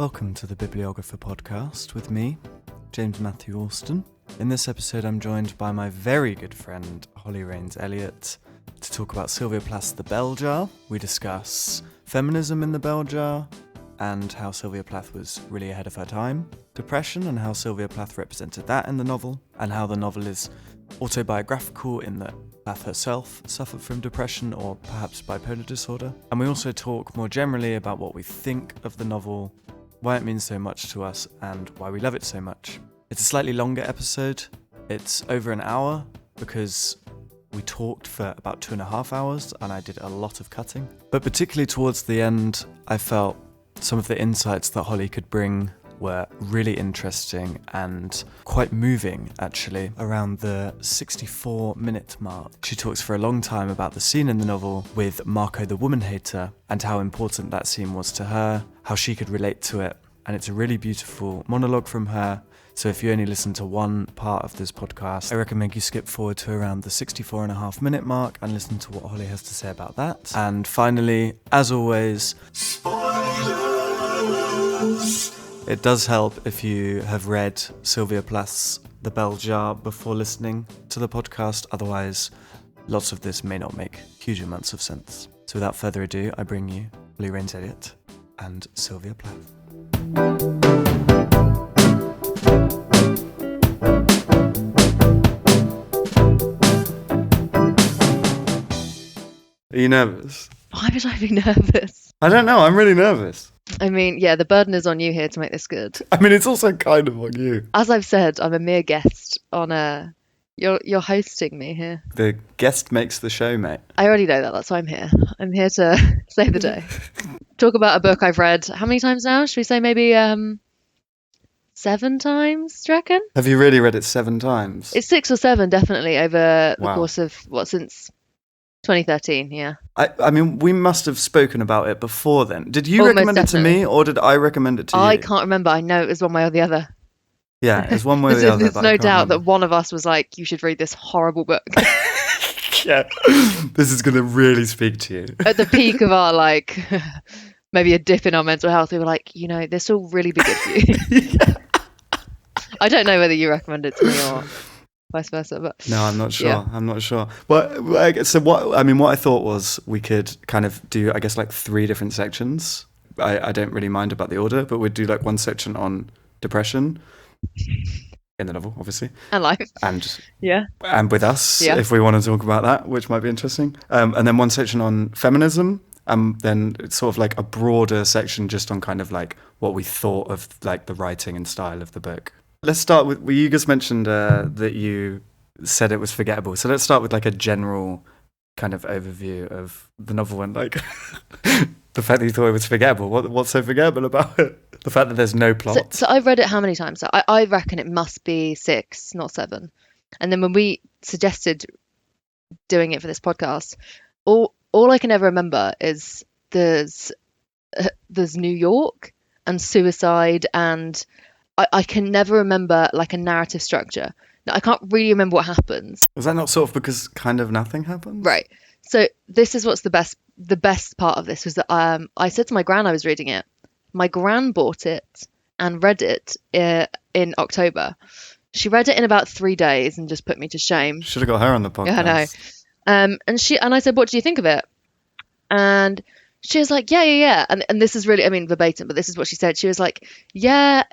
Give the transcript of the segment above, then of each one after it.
Welcome to the Bibliographer podcast with me, James Matthew Alston. In this episode I'm joined by my very good friend Holly Raynes-Elliott to talk about Sylvia Plath's The Bell Jar. We discuss feminism in the bell jar and how Sylvia Plath was really ahead of her time, depression and how Sylvia Plath represented that in the novel, and how the novel is autobiographical in that Plath herself suffered from depression or perhaps bipolar disorder. And we also talk more generally about what we think of the novel, why it means so much to us, and why we love it so much. It's a slightly longer episode. It's over an hour because we talked for about 2.5 hours and I did a lot of cutting. But particularly towards the end, I felt some of the insights that Holly could bring were really interesting and quite moving, actually. Around the 64-minute mark, she talks for a long time about the scene in the novel with Marco the woman hater and how important that scene was to her, how she could relate to it. And it's a really beautiful monologue from her. So if you only listen to one part of this podcast, I recommend you skip forward to around the 64.5-minute mark and listen to what Holly has to say about that. And finally, as always, spoilers! It does help if you have read Sylvia Plath's The Bell Jar before listening to the podcast. Otherwise, lots of this may not make huge amounts of sense. So without further ado, I bring you Holly Raynes-Elliott and Sylvia Plath. Are you nervous? Why would I be nervous? I don't know. I'm really nervous. I mean, yeah, the burden is on you here to make this good. I mean, it's also kind of on you. As I've said, I'm a mere guest on a... You're hosting me here. The guest makes the show, mate. I already know that. That's why I'm here. I'm here to save the day. Talk about a book I've read. How many times now? Should we say maybe 7 times, do you reckon? Have you really read it 7 times? It's 6 or 7, definitely, over the course of, since 2013, yeah. I mean, we must have spoken about it before then. Did you Almost recommend definitely. it to me, or did I recommend it to you? I can't remember. I know it was one way or the other. Yeah, it's one way or the other. There's no doubt that one of us was like, you should read this horrible book. Yeah, this is going to really speak to you. At the peak of our, like, maybe a dip in our mental health, we were like, this will really be good for you. Yeah. I don't know whether you recommend it to me or vice versa, but No, I'm not sure. Yeah. I'm not sure. But so what I thought was we could kind of do, I guess, like 3 different sections. I don't really mind about the order, but we'd do like one section on depression in the novel, obviously, and life, and with us, Yeah. if we want to talk about that, which might be interesting. And then one section on feminism, and then it's sort of like a broader section just on kind of like what we thought of like the writing and style of the book. Let's start with, you just mentioned that you said it was forgettable. So let's start with like a general kind of overview of the novel and like the fact that you thought it was forgettable. What's so forgettable about it? The fact that there's no plot. So I've read it how many times? So I reckon it must be 6, not 7. And then when we suggested doing it for this podcast, all I can ever remember is there's New York and suicide, and I can never remember like a narrative structure. Now, I can't really remember what happens. Was that not sort of because kind of nothing happens? Right. So this is what's the best part of this was that I said to my gran I was reading it. My gran bought it and read it in October. She read it in about 3 days and just put me to shame. Should have got her on the podcast. Yeah, I know. And I said, "What do you think of it?" And she was like, yeah. And this is really, I mean, verbatim, but this is what she said. She was like, yeah,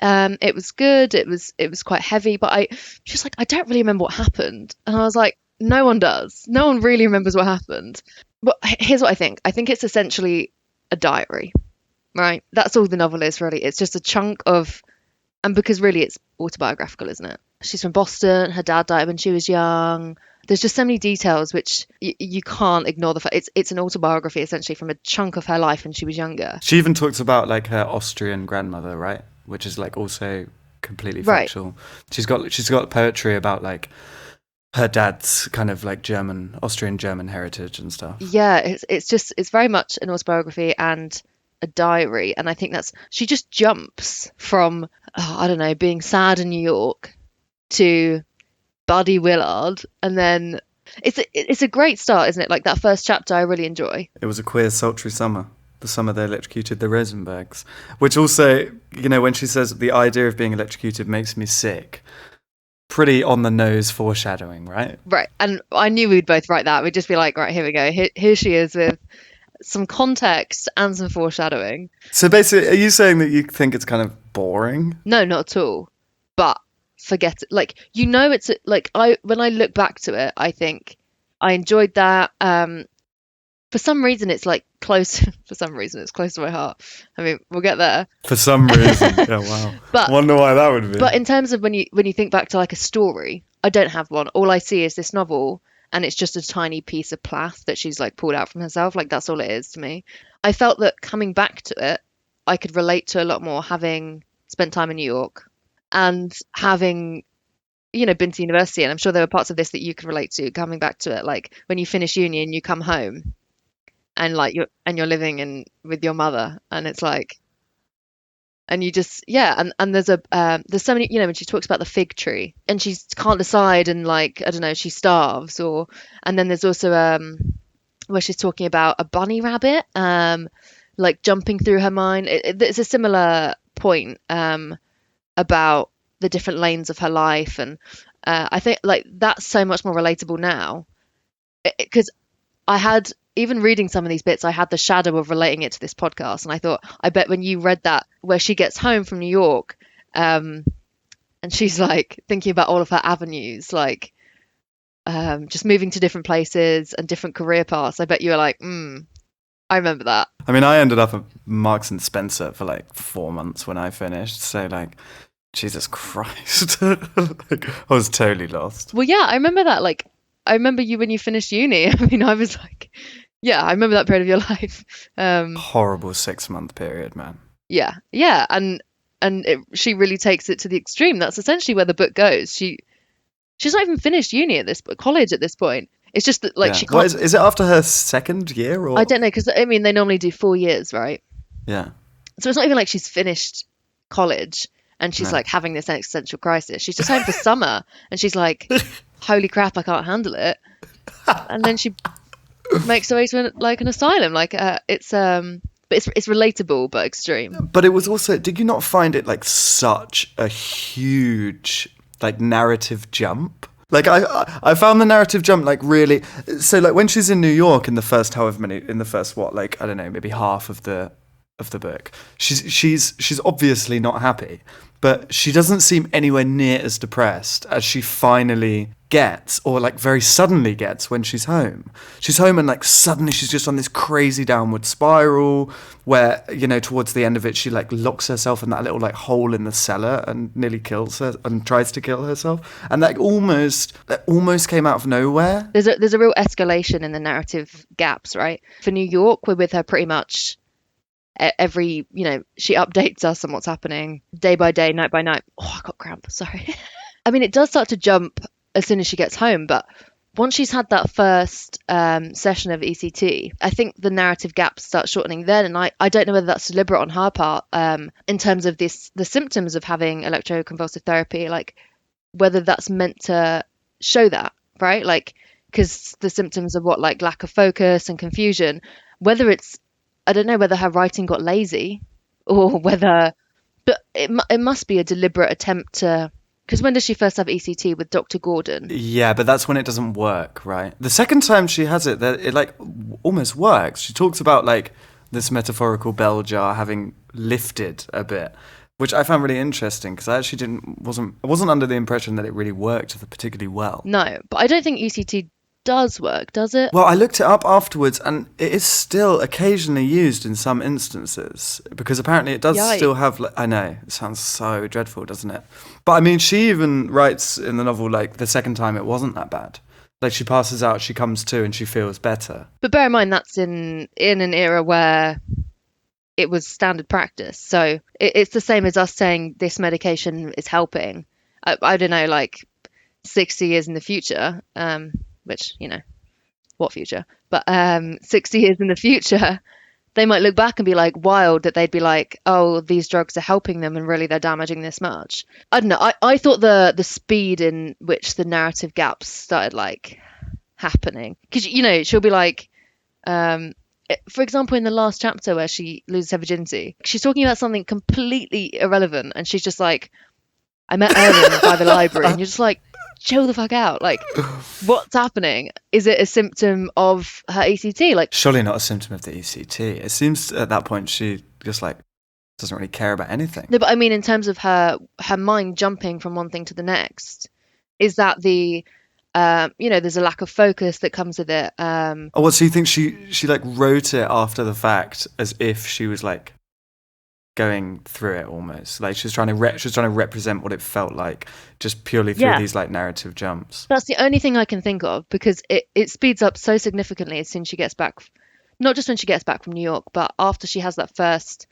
it was good. It was quite heavy, but she was like, I don't really remember what happened. And I was like, no one does. No one really remembers what happened. But here's what I think. I think it's essentially a diary, right? That's all the novel is, really. It's just a chunk of, and because really it's autobiographical, isn't it? She's from Boston. Her dad died when she was young. There's just so many details which you can't ignore the fact it's an autobiography essentially from a chunk of her life when she was younger. She even talks about like her Austrian grandmother, right? Which is like also completely factual. She's got poetry about like her dad's kind of like Austrian German heritage and stuff. Yeah, it's very much an autobiography and a diary, and I think she just jumps from I don't know, being sad in New York to Buddy Willard, and then it's a great start, isn't it? Like that first chapter I really enjoy. It was a queer, sultry summer. the summer they electrocuted the Rosenbergs. Which also, you know, when she says the idea of being electrocuted makes me sick, pretty on the nose foreshadowing, right? Right. And I knew we'd both write that. We'd just be like, right, here we go. Here she is with some context and some foreshadowing. So basically, are you saying that you think it's kind of boring? No, not at all. But forget it. Like, you know, it's like when I look back to it, I think I enjoyed that. For some reason, it's like close. For some reason, it's close to my heart. I mean, we'll get there. For some reason. Oh, wow. But wonder why that would be. But in terms of when you think back to like a story, I don't have one. All I see is this novel, and it's just a tiny piece of Plath that she's like pulled out from herself. Like, that's all it is to me. I felt that coming back to it, I could relate to a lot more, having spent time in New York and having, you know, been to university. And I'm sure there were parts of this that you could relate to coming back to it. Like when you finish uni and you come home and like you're living with your mother, and it's like, and you just, yeah, and there's so many, you know, when she talks about the fig tree and she can't decide, and like, I don't know, she starves, and then there's also where she's talking about a bunny rabbit like jumping through her mind. It's a similar point about the different lanes of her life, and I think like that's so much more relatable now, because I had, even reading some of these bits, I had the shadow of relating it to this podcast. And I thought, I bet when you read that, where she gets home from New York, and she's like thinking about all of her avenues, like just moving to different places and different career paths, I bet you were like, I remember that. I mean, I ended up at Marks and Spencer for like 4 months when I finished. So like, Jesus Christ. Like, I was totally lost. Well, yeah, I remember that. Like, I remember you when you finished uni. I mean, I was like, yeah, I remember that period of your life. Horrible 6-month period, man. Yeah, and she really takes it to the extreme. That's essentially where the book goes. She's not even finished uni at this college at this point. It's just that like she can't. What is it after her second year, or I don't know, because I mean they normally do 4 years, right? Yeah. So it's not even like she's finished college and she's like having this existential crisis. She's just home for summer and she's like, holy crap, I can't handle it. And then she makes her way to like an asylum. Like but it's relatable but extreme. But it was also, did you not find it like such a huge like narrative jump? Like I found the narrative jump like really, so like when she's in New York in the first what, like I don't know, maybe half of the book, she's obviously not happy, but she doesn't seem anywhere near as depressed as she finally gets, or like very suddenly gets, when she's home. She's home and like suddenly she's just on this crazy downward spiral where, you know, towards the end of it she like locks herself in that little like hole in the cellar and nearly kills her and tries to kill herself, and that almost came out of nowhere. There's a real escalation in the narrative gaps, right? For New York, we're with her pretty much every, you know, she updates us on what's happening day by day, night by night. Oh, I got cramp, sorry. I mean, it does start to jump as soon as she gets home, but once she's had that first session of ECT, I think the narrative gaps start shortening then, and I don't know whether that's deliberate on her part, in terms of the symptoms of having electroconvulsive therapy, like whether that's meant to show that, right? Like, because the symptoms of what, like lack of focus and confusion, whether it's, I don't know whether her writing got lazy or whether, but it must be a deliberate attempt to, because when does she first have ECT with Dr. Gordon? Yeah, but that's when it doesn't work, right? The second time she has it, it like almost works. She talks about like this metaphorical bell jar having lifted a bit, which I found really interesting because I actually wasn't under the impression that it really worked particularly well. No, but I don't think ECT does work, does it? Well, I looked it up afterwards and it is still occasionally used in some instances because apparently it does still have, I know, it sounds so dreadful, doesn't it? But I mean, she even writes in the novel, like, the second time it wasn't that bad. Like, she passes out, she comes to, and she feels better. But bear in mind, that's in an era where it was standard practice. So it's the same as us saying this medication is helping. I don't know, like 60 years in the future, which, you know, what future? But 60 years in the future, they might look back and be like wild that they'd be like, oh, these drugs are helping them and really they're damaging this much. I don't know. I thought the speed in which the narrative gaps started like happening, because, you know, she'll be like, for example, in the last chapter where she loses her virginity, she's talking about something completely irrelevant, and she's just like, I met Erwin by the library, and you're just like, chill the fuck out. Like, what's happening? Is it a symptom of her ECT? Like, surely not a symptom of the ECT. It seems at that point she just like doesn't really care about anything. No, but I mean, in terms of her mind jumping from one thing to the next, is that the there's a lack of focus that comes with it. Oh, what? So you think she like wrote it after the fact, as if she was like going through it almost, like she's trying to represent what it felt like, just purely through these like narrative jumps. That's the only thing I can think of, because it speeds up so significantly as soon as she gets back, not just when she gets back from New York, but after she has that first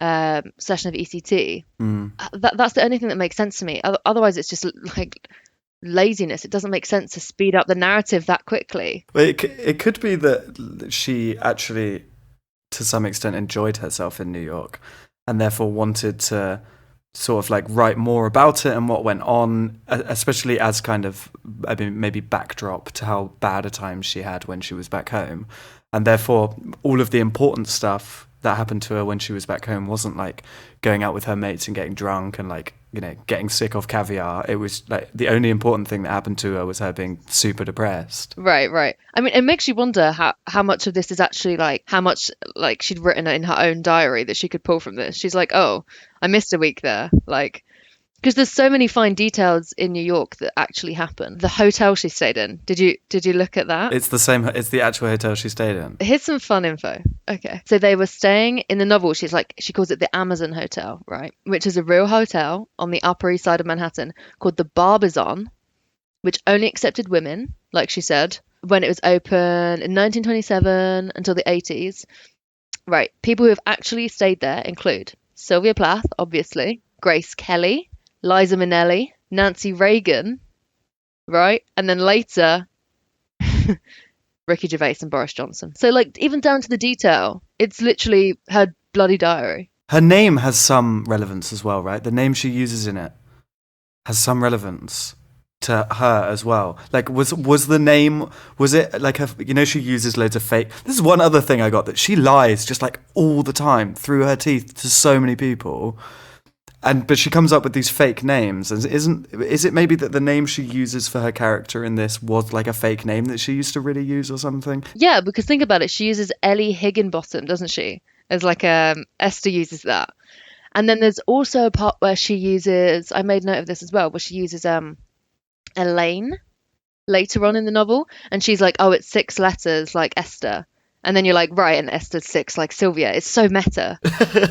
session of ECT. That's the only thing that makes sense to me. Otherwise, it's just like laziness. It doesn't make sense to speed up the narrative that quickly. But it could be that she actually, to some extent, enjoyed herself in New York, and therefore wanted to sort of like write more about it and what went on, especially as kind of, I mean, maybe backdrop to how bad a time she had when she was back home. And therefore, all of the important stuff that happened to her when she was back home wasn't like going out with her mates and getting drunk and like, you know, getting sick of caviar. It was like the only important thing that happened to her was her being super depressed. Right. I mean, it makes you wonder how much of this is actually like, how much like she'd written in her own diary that she could pull from this. She's like, oh, I missed a week there. Like, because there's so many fine details in New York that actually happened. The hotel she stayed in. Did you look at that? It's the same. It's the actual hotel she stayed in. Here's some fun info. Okay. So they were staying in the novel. She calls it the Amazon Hotel, right? Which is a real hotel on the Upper East Side of Manhattan called the Barbizon, which only accepted women, like she said, when it was open in 1927 until the 80s. Right. People who have actually stayed there include Sylvia Plath, obviously, Grace Kelly, Liza Minnelli, Nancy Reagan, right? And then later, Ricky Gervais and Boris Johnson. So, like, even down to the detail, it's literally her bloody diary. Her name has some relevance as well, right? The name she uses in it has some relevance to her as well. Like, was the name, was it like her, you know, she uses loads of fake. This is one other thing I got, that she lies just like all the time through her teeth to so many people. But she comes up with these fake names. And is it maybe that the name she uses for her character in this was like a fake name that she used to really use or something? Yeah, because think about it. She uses Ellie Higginbottom, doesn't she? As like Esther uses that. And then there's also a part where she uses, I made note of this as well, where she uses Elaine later on in the novel. And she's like, oh, it's 6 letters like Esther. And then you're like, right, and Esther's 6 like Sylvia. It's so meta.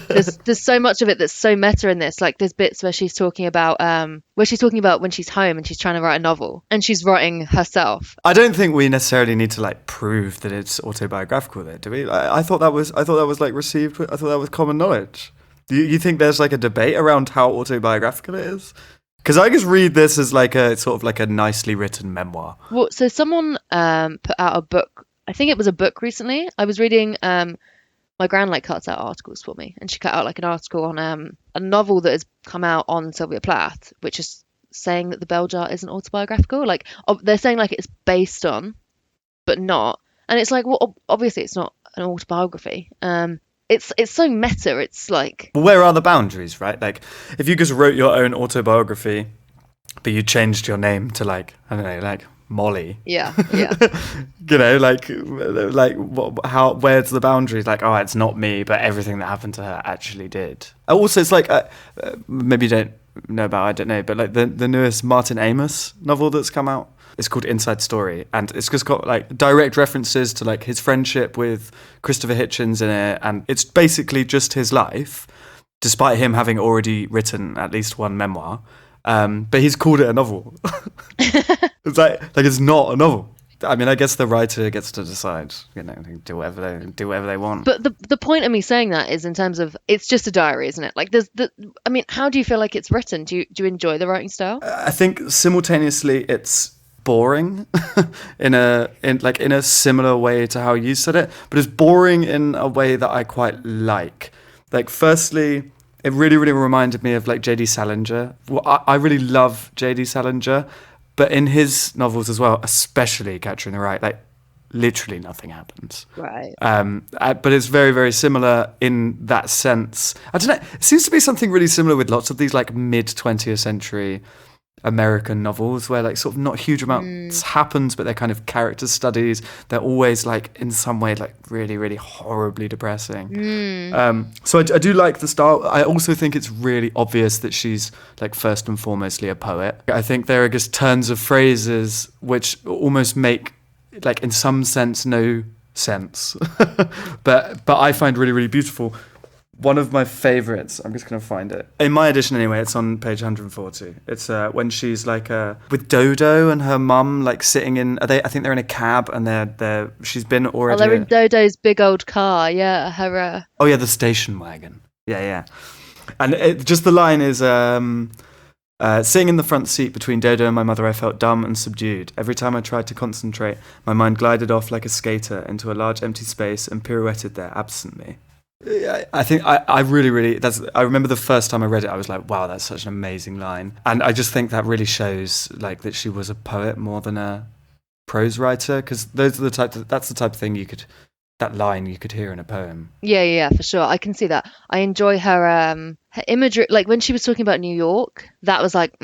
There's so much of it that's so meta in this. Like, there's bits where she's talking about when she's home and she's trying to write a novel and she's writing herself. I don't think we necessarily need to like prove that it's autobiographical there, do we? I thought that was like received. I thought that was common knowledge. You think there's like a debate around how autobiographical it is? Because I just read this as like a sort of like a nicely written memoir. Well, so someone put out a book. I think it was a book recently. I was reading, my gran like cuts out articles for me, and she cut out like an article on a novel that has come out on Sylvia Plath, which is saying that The Bell Jar isn't autobiographical. Like, they're saying like it's based on, but not. And it's like, well, obviously it's not an autobiography. It's so meta. It's like, well, where are the boundaries, right? Like, if you just wrote your own autobiography, but you changed your name to like, I don't know, like Molly. Yeah. You know, like how? Where's the boundaries? Like, oh, it's not me, but everything that happened to her actually did. Also, it's like maybe you don't know about, I don't know, but like the newest Martin Amis novel that's come out. It's called Inside Story, and it's just got like direct references to like his friendship with Christopher Hitchens in it, and it's basically just his life, despite him having already written at least one memoir. But he's called it a novel. It's like it's not a novel. I mean, I guess the writer gets to decide, you know, do whatever they want. But the point of me saying that is in terms of, it's just a diary, isn't it? Like, I mean, how do you feel like it's written? Do you enjoy the writing style? I think simultaneously it's boring in a similar way to how you said it, but it's boring in a way that I quite like. Like, firstly, it really, really reminded me of like J.D. Salinger. Well, I really love J.D. Salinger, but in his novels as well, especially Catcher in the Rye, like literally nothing happens. Right. But it's very, very similar in that sense. I don't know. It seems to be something really similar with lots of these like mid 20th century American novels where like sort of not huge amounts happens, but they're kind of character studies. They're always like in some way like really, really horribly depressing. So I do like the style. I also think it's really obvious that she's like first and foremostly a poet. I think there are just turns of phrases which almost make like in some sense no sense, but I find really, really beautiful. One of my favourites, I'm just going to find it. In my edition anyway, it's on page 140. It's when she's like with Dodo and her mum like sitting in, I think they're in a cab and she's been already... Oh, they're in Dodo's big old car, yeah, her... Oh yeah, the station wagon. Yeah. And just the line is... sitting in the front seat between Dodo and my mother, I felt dumb and subdued. Every time I tried to concentrate, my mind glided off like a skater into a large empty space and pirouetted there absently. I think I really, really... I remember the first time I read it, I was like, wow, that's such an amazing line. And I just think that really shows like that she was a poet more than a prose writer, because that's the type of thing that line you could hear in a poem. Yeah, for sure. I can see that. I enjoy her imagery. Like when she was talking about New York, that was like,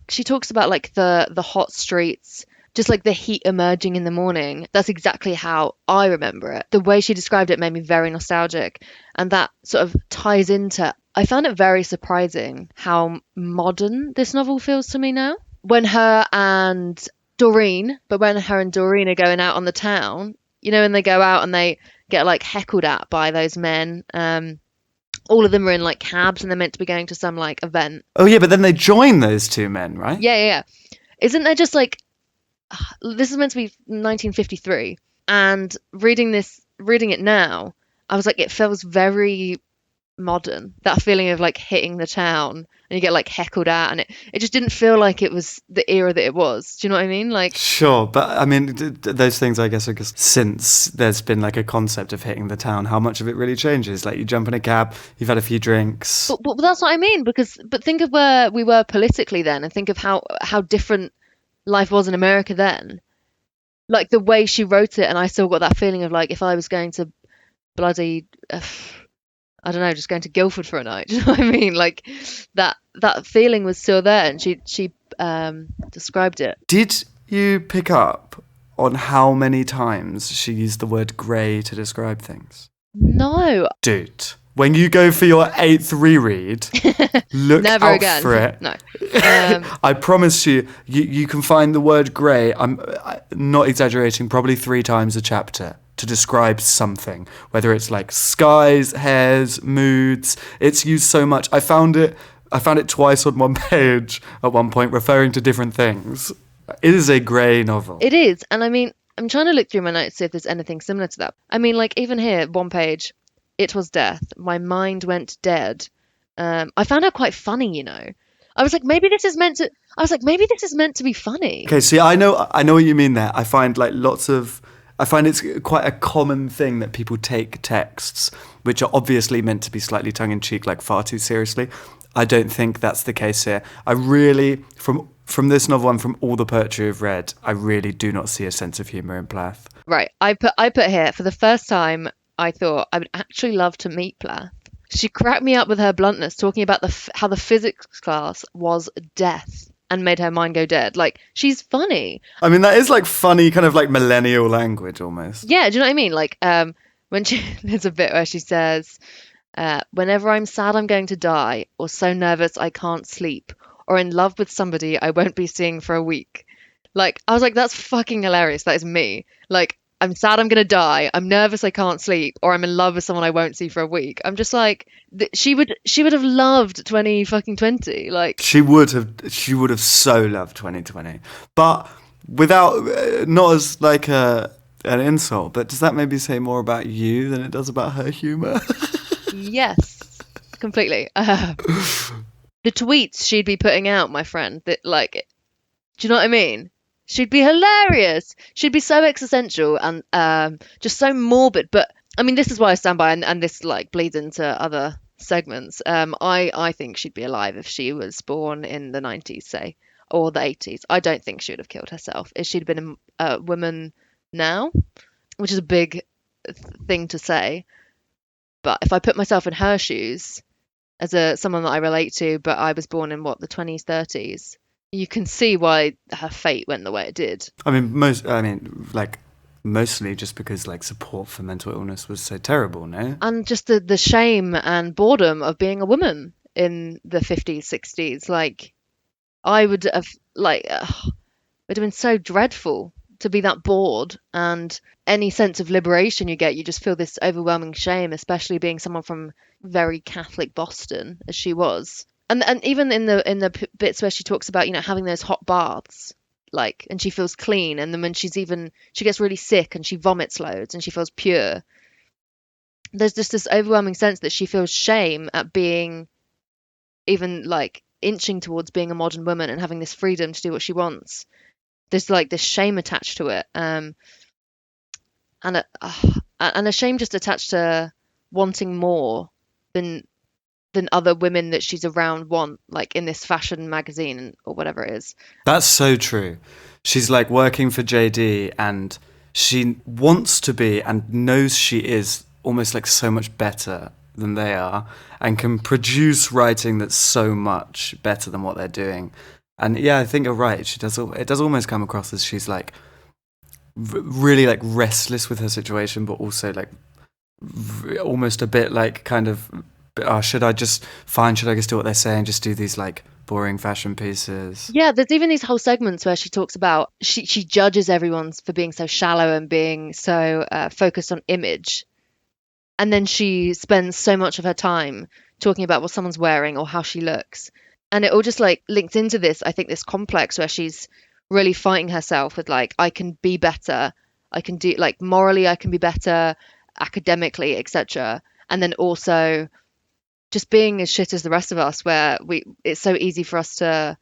She talks about like the hot streets, just like the heat emerging in the morning. That's exactly how I remember it. The way she described it made me very nostalgic. And that sort of ties into, I found it very surprising how modern this novel feels to me now. When her and Doreen are going out on the town, you know, and they go out and they get like heckled at by those men. All of them are in like cabs and they're meant to be going to some like event. Oh yeah, but then they join those two men, right? Yeah. Isn't there just like, this is meant to be 1953, and reading it now, I was like, it feels very modern. That feeling of like hitting the town and you get like heckled at, and it just didn't feel like it was the era that it was. Do you know what I mean? Like, sure, but I mean, those things, I guess, since there's been like a concept of hitting the town, how much of it really changes? Like, you jump in a cab, you've had a few drinks. But that's what I mean, but think of where we were politically then, and think of how different life was in America then. Like the way she wrote it, and I still got that feeling of like if I was going to bloody I don't know, just going to Guildford for a night. Do you know what I mean? Like that feeling was still there, and she described it. Did you pick up on how many times she used the word grey to describe things? No. Dude, when you go for your 8th reread, look Never out again. for it. No. I promise you can find the word grey, I'm not exaggerating, probably 3 times a chapter to describe something, whether it's like skies, hairs, moods. It's used so much. I found it twice on one page at one point, referring to different things. It is a grey novel. It is, and I mean, I'm trying to look through my notes to see if there's anything similar to that. I mean, like even here, one page, it was death. My mind went dead. I found her quite funny, you know. I was like, maybe this is meant to be funny. Okay, see, I know what you mean there. I find it's quite a common thing that people take texts, which are obviously meant to be slightly tongue-in-cheek, like far too seriously. I don't think that's the case here. I really, from this novel and from all the poetry I've read, I really do not see a sense of humour in Plath. Right, I put here, for the first time, I thought I would actually love to meet Plath. She cracked me up with her bluntness, talking about how the physics class was death and made her mind go dead. Like, she's funny. I mean, that is like funny, kind of like millennial language almost. Yeah, do you know what I mean? Like, when there's a bit where she says, whenever I'm sad I'm going to die, or so nervous I can't sleep, or in love with somebody I won't be seeing for a week. Like, I was like, that's fucking hilarious. That is me. Like, I'm sad I'm going to die, I'm nervous I can't sleep, or I'm in love with someone I won't see for a week. I'm just like, she would have loved 2020. Like, she would have so loved 2020. But without, not as like an insult, but does that maybe say more about you than it does about her humour? Yes, completely. The tweets she'd be putting out, my friend, that like, do you know what I mean? She'd be hilarious. She'd be so existential and just so morbid. But I mean, this is why I stand by, and this like bleeds into other segments. I think she'd be alive if she was born in the 90s, say, or the 80s. I don't think she would have killed herself if she'd been a woman now. which is a big thing to say. But if I put myself in her shoes as someone that I relate to, but I was born in the 20s, 30s, you can see why her fate went the way it did. Mostly just because like support for mental illness was so terrible, no? And just the shame and boredom of being a woman in the 50s, 60s. Like, I would have, like, it would have been so dreadful to be that bored, and any sense of liberation you get, you just feel this overwhelming shame, especially being someone from very Catholic Boston, as she was. And even in the bits where she talks about, having those hot baths, like, and she feels clean, and then when she gets really sick and she vomits loads and she feels pure, there's just this overwhelming sense that she feels shame at being even like inching towards being a modern woman and having this freedom to do what she wants. There's like this shame attached to it, and a shame just attached to wanting more than other women that she's around want, like in this fashion magazine or whatever it is. That's so true. She's like working for JD, and she wants to be and knows she is almost like so much better than they are, and can produce writing that's so much better than what they're doing. And yeah, I think you're right. It does almost come across as she's like really like restless with her situation, but also like almost a bit like kind of, should I just do what they say and just do these like boring fashion pieces? Yeah, there's even these whole segments where she talks about she judges everyone for being so shallow and being so focused on image. And then she spends so much of her time talking about what someone's wearing or how she looks. And it all just like links into this, I think, this complex where she's really fighting herself with like, I can be better. I can do, like, morally, I can be better, academically, etc. And then also just being as shit as the rest of us, where it's so easy for us to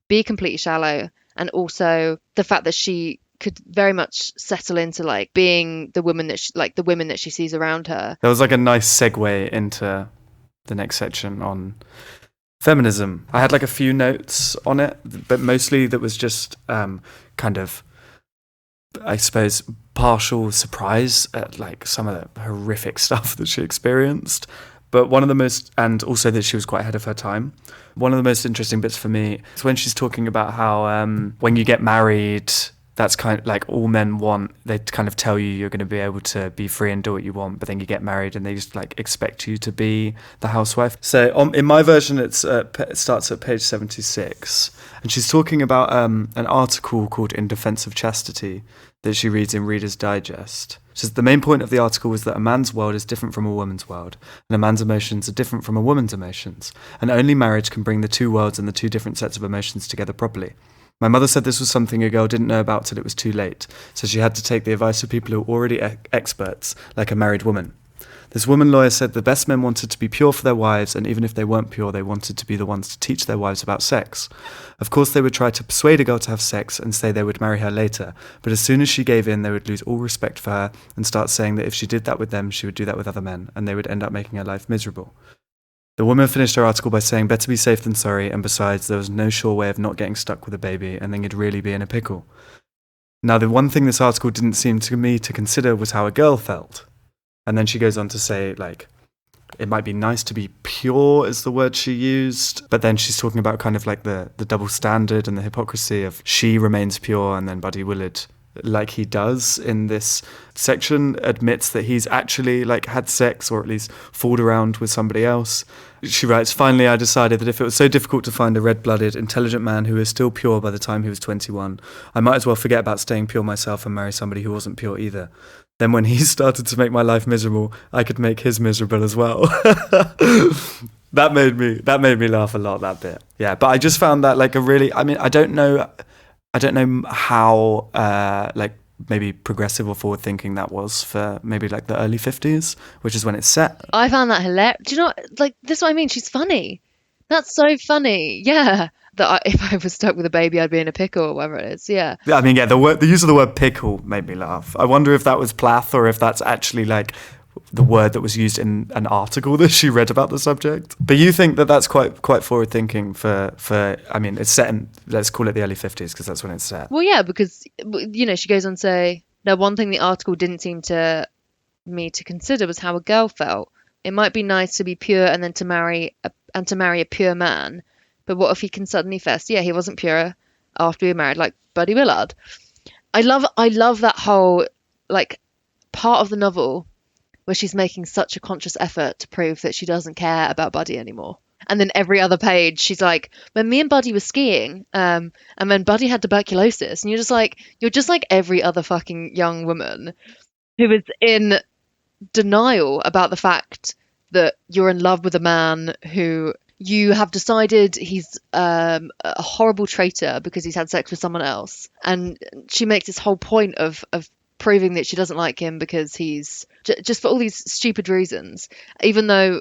be completely shallow. And also the fact that she could very much settle into like being the woman that the women that she sees around her. That was like a nice segue into the next section on feminism. I had like a few notes on it, but mostly that was just kind of, I suppose, partial surprise at like some of the horrific stuff that she experienced. But one of the most, and also that she was quite ahead of her time. One of the most interesting bits for me is when she's talking about how when you get married, that's kind of like all men want. They kind of tell you you're going to be able to be free and do what you want, but then you get married and they just like expect you to be the housewife. So in my version, it starts at page 76, and she's talking about an article called "In Defense of Chastity" that she reads in Reader's Digest. She says the main point of the article is that a man's world is different from a woman's world, and a man's emotions are different from a woman's emotions, and only marriage can bring the two worlds and the two different sets of emotions together properly. My mother said this was something a girl didn't know about till it was too late, so she had to take the advice of people who were already experts, like a married woman. This woman lawyer said the best men wanted to be pure for their wives, and even if they weren't pure, they wanted to be the ones to teach their wives about sex. Of course, they would try to persuade a girl to have sex and say they would marry her later, but as soon as she gave in, they would lose all respect for her and start saying that if she did that with them, she would do that with other men, and they would end up making her life miserable. The woman finished her article by saying, better be safe than sorry, and besides, there was no sure way of not getting stuck with a baby, and then you'd really be in a pickle. Now, the one thing this article didn't seem to me to consider was how a girl felt. And then she goes on to say, like, it might be nice to be pure, is the word she used, but then she's talking about kind of like the double standard and the hypocrisy of she remains pure, and then Buddy Willard, like he does in this section, admits that he's actually like had sex or at least fooled around with somebody else. She writes, finally I decided that if it was so difficult to find a red-blooded, intelligent man who was still pure by the time he was 21, I might as well forget about staying pure myself and marry somebody who wasn't pure either. Then when he started to make my life miserable, I could make his miserable as well. That made me laugh a lot, that bit. Yeah, but I just found that like a really, I mean, I don't know how like maybe progressive or forward thinking that was for maybe like the early 50s, which is when it's set. I found that hilarious. Do you know, like, this is what I mean? She's funny. That's so funny. Yeah. That if I was stuck with a baby, I'd be in a pickle or whatever it is. Yeah. I mean, yeah, the use of the word pickle made me laugh. I wonder if that was Plath or if that's actually like the word that was used in an article that she read about the subject. But you think that that's quite forward thinking for I mean, it's set in, let's call it the early 50s because that's when it's set. Well, yeah, because, you know, she goes on to say, Now, one thing the article didn't seem to me to consider was how a girl felt. It might be nice to be pure and then to marry a pure man, but what if he can suddenly fess? Yeah, he wasn't pure after we were married, like Buddy Willard. I love that whole like part of the novel where she's making such a conscious effort to prove that she doesn't care about Buddy anymore. And then every other page, she's like, when me and Buddy were skiing, and then Buddy had tuberculosis, and you're just like every other fucking young woman who is in denial about the fact that you're in love with a man who you have decided he's a horrible traitor because he's had sex with someone else. And she makes this whole point of proving that she doesn't like him because he's just for all these stupid reasons. Even though,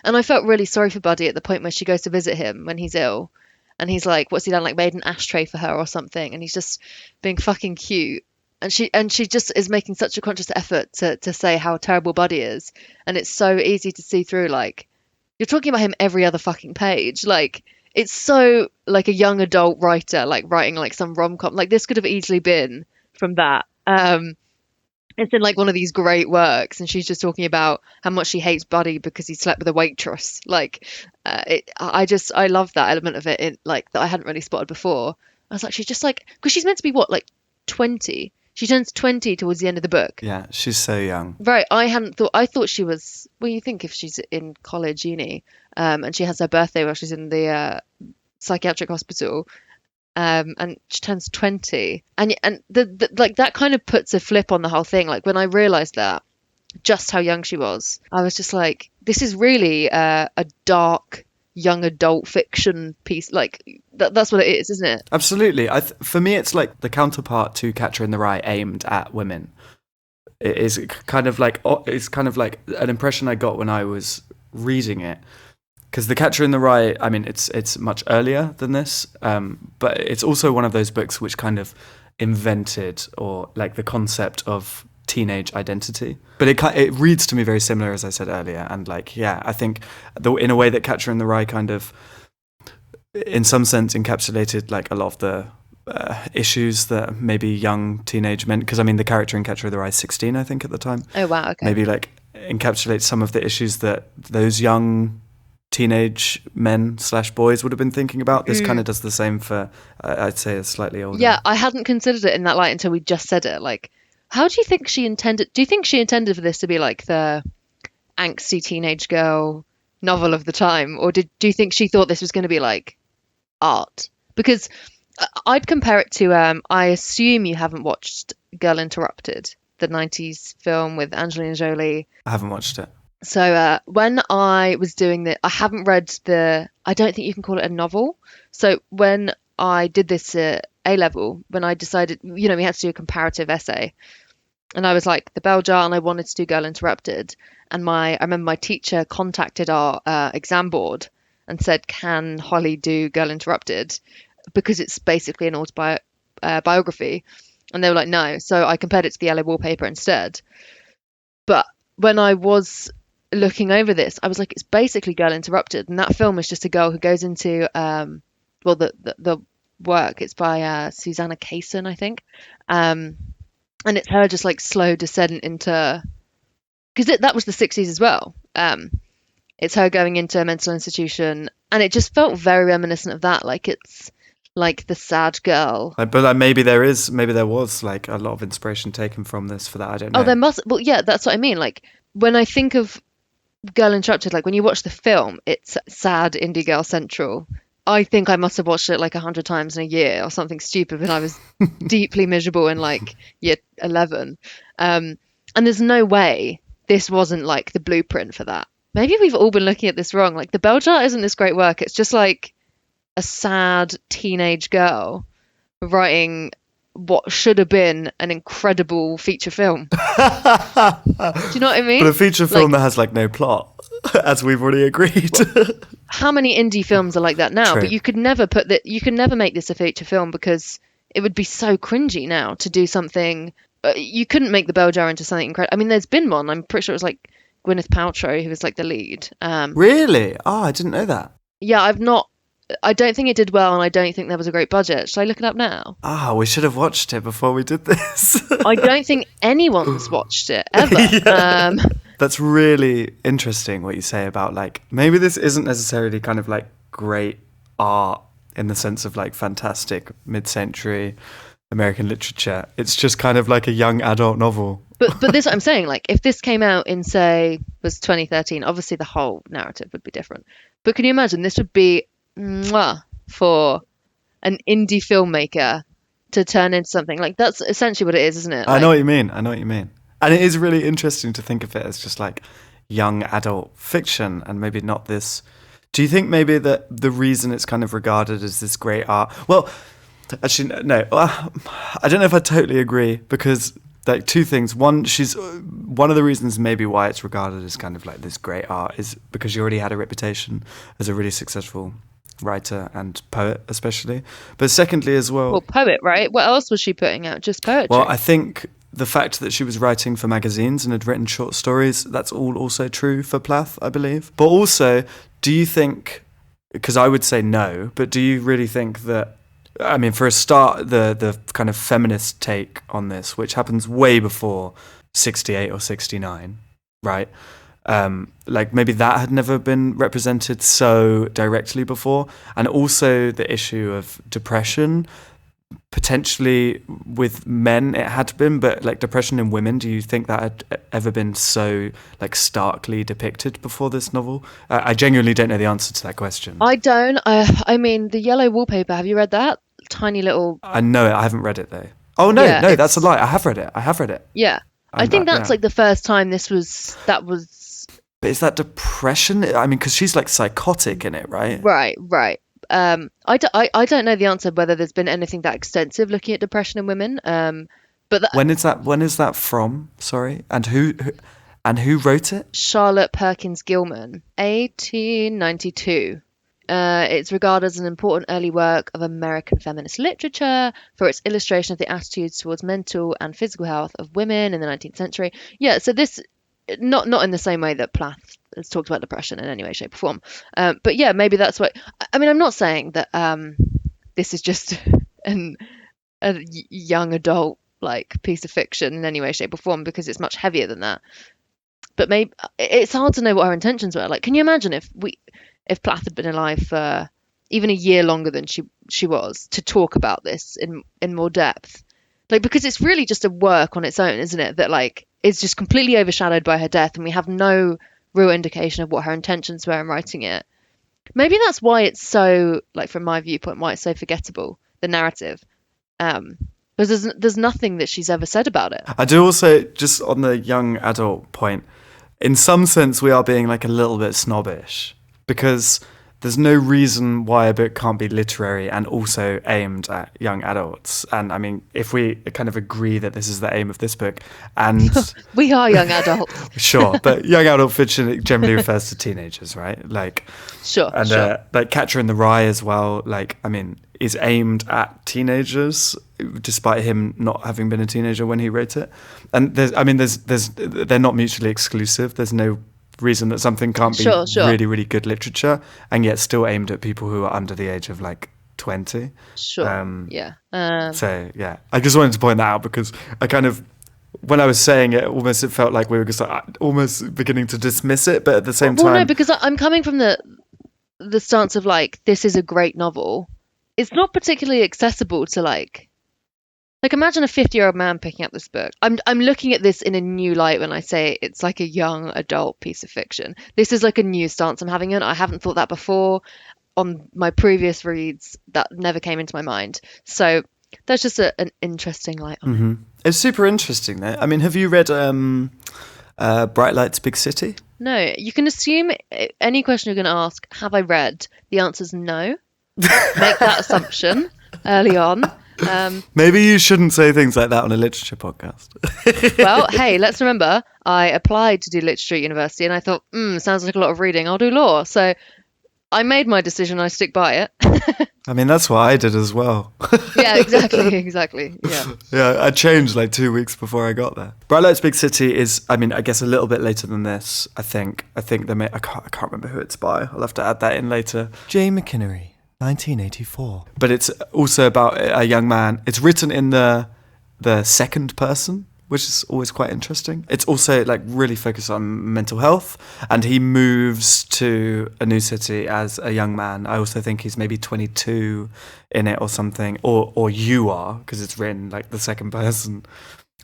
and I felt really sorry for Buddy at the point where she goes to visit him when he's ill. And he's like, what's he done? Like made an ashtray for her or something. And he's just being fucking cute. And she just is making such a conscious effort to say how terrible Buddy is. And it's so easy to see through, like, you're talking about him every other fucking page. Like, it's so like a young adult writer, like writing like some rom-com. Like this could have easily been from that. It's in like one of these great works, and she's just talking about how much she hates Buddy because he slept with a waitress. Like, I love that element of it, like that I hadn't really spotted before. I was like, she's just like, because she's meant to be what, like 20. She turns 20 towards the end of the book. Yeah, she's so young. Right, I thought she was, well, you think if she's in college, uni, and she has her birthday while she's in the psychiatric hospital, and she turns 20. And the like that kind of puts a flip on the whole thing. Like when I realised that, just how young she was, I was just like, this is really a dark young adult fiction piece. Like that's what it is, isn't it? Absolutely. For me, it's like the counterpart to Catcher in the Rye aimed at women. It is kind of like an impression I got when I was reading it, because The Catcher in the Rye, I mean, it's much earlier than this, but it's also one of those books which kind of invented or like the concept of teenage identity. But it reads to me very similar, as I said earlier, and like, yeah, I think in a way that Catcher in the Rye kind of, in some sense, encapsulated like a lot of the issues that maybe young teenage men, because I mean the character in Catcher in the Rye is 16, I think, at the time. Oh wow, okay. Maybe like encapsulates some of the issues that those young teenage men / boys would have been thinking about. This kind of does the same for, I'd say, a slightly older. Yeah, I hadn't considered it in that light until we just said it. Like, how do you think she intended? Do you think she intended for this to be like the angsty teenage girl novel of the time, or do you think she thought this was going to be like art? Because I'd compare it to, I assume you haven't watched Girl Interrupted, the 90s film with Angelina Jolie. I haven't watched it. So when I was doing I haven't read I don't think you can call it a novel. So when I did this A-level, when I decided, we had to do a comparative essay, and I was like, the bell jar, and I wanted to do Girl Interrupted. And I remember my teacher contacted our exam board and said, can Holly do Girl Interrupted? Because it's basically an autobiography. And they were like, no. So I compared it to the yellow wallpaper instead. But when I was looking over this, I was like, it's basically Girl Interrupted. And that film is just a girl who goes into, the work. It's by Susanna Kaysen, I think. And it's her just like slow descent into, because that was the 60s as well. It's her going into a mental institution, and it just felt very reminiscent of that. Like it's like the sad girl. But maybe there was like a lot of inspiration taken from this for that. I don't know. Oh, there must. Well, yeah, that's what I mean. Like when I think of Girl Interrupted, like when you watch the film, it's sad indie girl central. I think I must have watched it like 100 times in a year or something stupid when I was deeply miserable in like year 11. And there's no way this wasn't like the blueprint for that. Maybe we've all been looking at this wrong. Like the bell jar isn't this great work. It's just like a sad teenage girl writing what should have been an incredible feature film. Do you know what I mean? But a feature film that has like no plot, as we've already agreed. How many indie films are like that now? True. But you could never you can never make this a feature film because it would be so cringy now to do something. You couldn't make the bell jar into something incredible. I mean, there's been one. I'm pretty sure it was like Gwyneth Paltrow who was like the lead. Really? Oh, I didn't know that. Yeah, I've not I don't think it did well, and I don't think there was a great budget. Should I look it up now? We should have watched it before we did this. I don't think anyone's watched it ever. Yeah. That's really interesting what you say about, like, maybe this isn't necessarily kind of like great art in the sense of like fantastic mid-century American literature. It's just kind of like a young adult novel. But this is what I'm saying. Like, if this came out in, say, was 2013, obviously the whole narrative would be different. But can you imagine this would be for an indie filmmaker to turn into something like that's essentially what it is, isn't it? I know what you mean. And it is really interesting to think of it as just like young adult fiction and maybe not this. Do you think maybe that the reason it's kind of regarded as this great art? Well, actually, no. I don't know if I totally agree because like two things. One, one of the reasons maybe why it's regarded as kind of like this great art is because she already had a reputation as a really successful writer and poet, especially. But secondly as well... Well, poet, right? What else was she putting out? Just poetry? Well, I think the fact that she was writing for magazines and had written short stories, that's all also true for Plath, I believe. But also, do you think... Because I would say no, but do you really think that... I mean, for a start, the kind of feminist take on this, which happens way before 68 or 69, right? Like maybe that had never been represented so directly before. And also the issue of depression, potentially with men it had been, but like depression in women, do you think that had ever been so like starkly depicted before this novel? I genuinely don't know the answer to that question. I don't. I mean, The Yellow Wallpaper, have you read that? Tiny little... I know it. I haven't read it though. Oh no, yeah, no, that's a lie. I have read it. Yeah. I think that's like the first time that was... But is that depression? I mean, because she's like psychotic in it, right? Right. I don't know the answer whether there's been anything that extensive looking at depression in women. But when is that from? Sorry, and who wrote it? Charlotte Perkins Gilman, 1892. It's regarded as an important early work of American feminist literature for its illustration of the attitudes towards mental and physical health of women in the 19th century. Yeah, so this, not in the same way that Plath has talked about depression in any way, shape, or form. But yeah, maybe that's what... I mean, I'm not saying that this is just a young adult like piece of fiction in any way, shape, or form, because it's much heavier than that. But maybe it's hard to know what her intentions were. Like, can you imagine if Plath had been alive for even a year longer than she was to talk about this in more depth? Like, because it's really just a work on its own, isn't it? That like is just completely overshadowed by her death, and we have no real indication of what her intentions were in writing it. Maybe that's why it's so, like, from my viewpoint, why it's so forgettable, the narrative. Because there's nothing that she's ever said about it. I do also, just on the young adult point, in some sense we are being like a little bit snobbish, because there's no reason why a book can't be literary and also aimed at young adults. And I mean, if we kind of agree that this is the aim of this book, and we are young adults. Sure, but young adult fiction generally refers to teenagers, right? Like, sure. Like Catcher in the Rye as well. Like, I mean, is aimed at teenagers, despite him not having been a teenager when he wrote it. And they're not mutually exclusive. There's no reason that something can't be really, really good literature and yet still aimed at people who are under the age of like 20. Sure. Yeah. So yeah, I just wanted to point that out, because I kind of, when I was saying it, almost it felt like we were just like, almost beginning to dismiss it, but at the same time... Well, no, because I'm coming from the stance of like, this is a great novel. It's not particularly accessible to like imagine a 50-year-old man picking up this book. I'm looking at this in a new light when I say it's like a young adult piece of fiction. This is like a new stance I'm having in. I haven't thought that before. On my previous reads, that never came into my mind. So that's just an interesting light on it. It's super interesting though. I mean, have you read Bright Lights, Big City? No. You can assume any question you're going to ask, have I read? The answer's no. Make that assumption early on. Maybe you shouldn't say things like that on a literature podcast. Well, hey, let's remember, I applied to do literature at university and I thought, sounds like a lot of reading, I'll do law. So I made my decision, I stick by it. I mean, that's what I did as well. Yeah, exactly. Yeah, I changed like 2 weeks before I got there. Bright Lights, Big City is, I mean, I guess a little bit later than this, I think they may, I can't remember who it's by. I'll have to add that in later. Jay McInerney. 1984. But it's also about a young man. It's written in the second person, which is always quite interesting. It's also like really focused on mental health, and he moves to a new city as a young man. I also think he's maybe 22 in it or something, or you are, because it's written like the second person.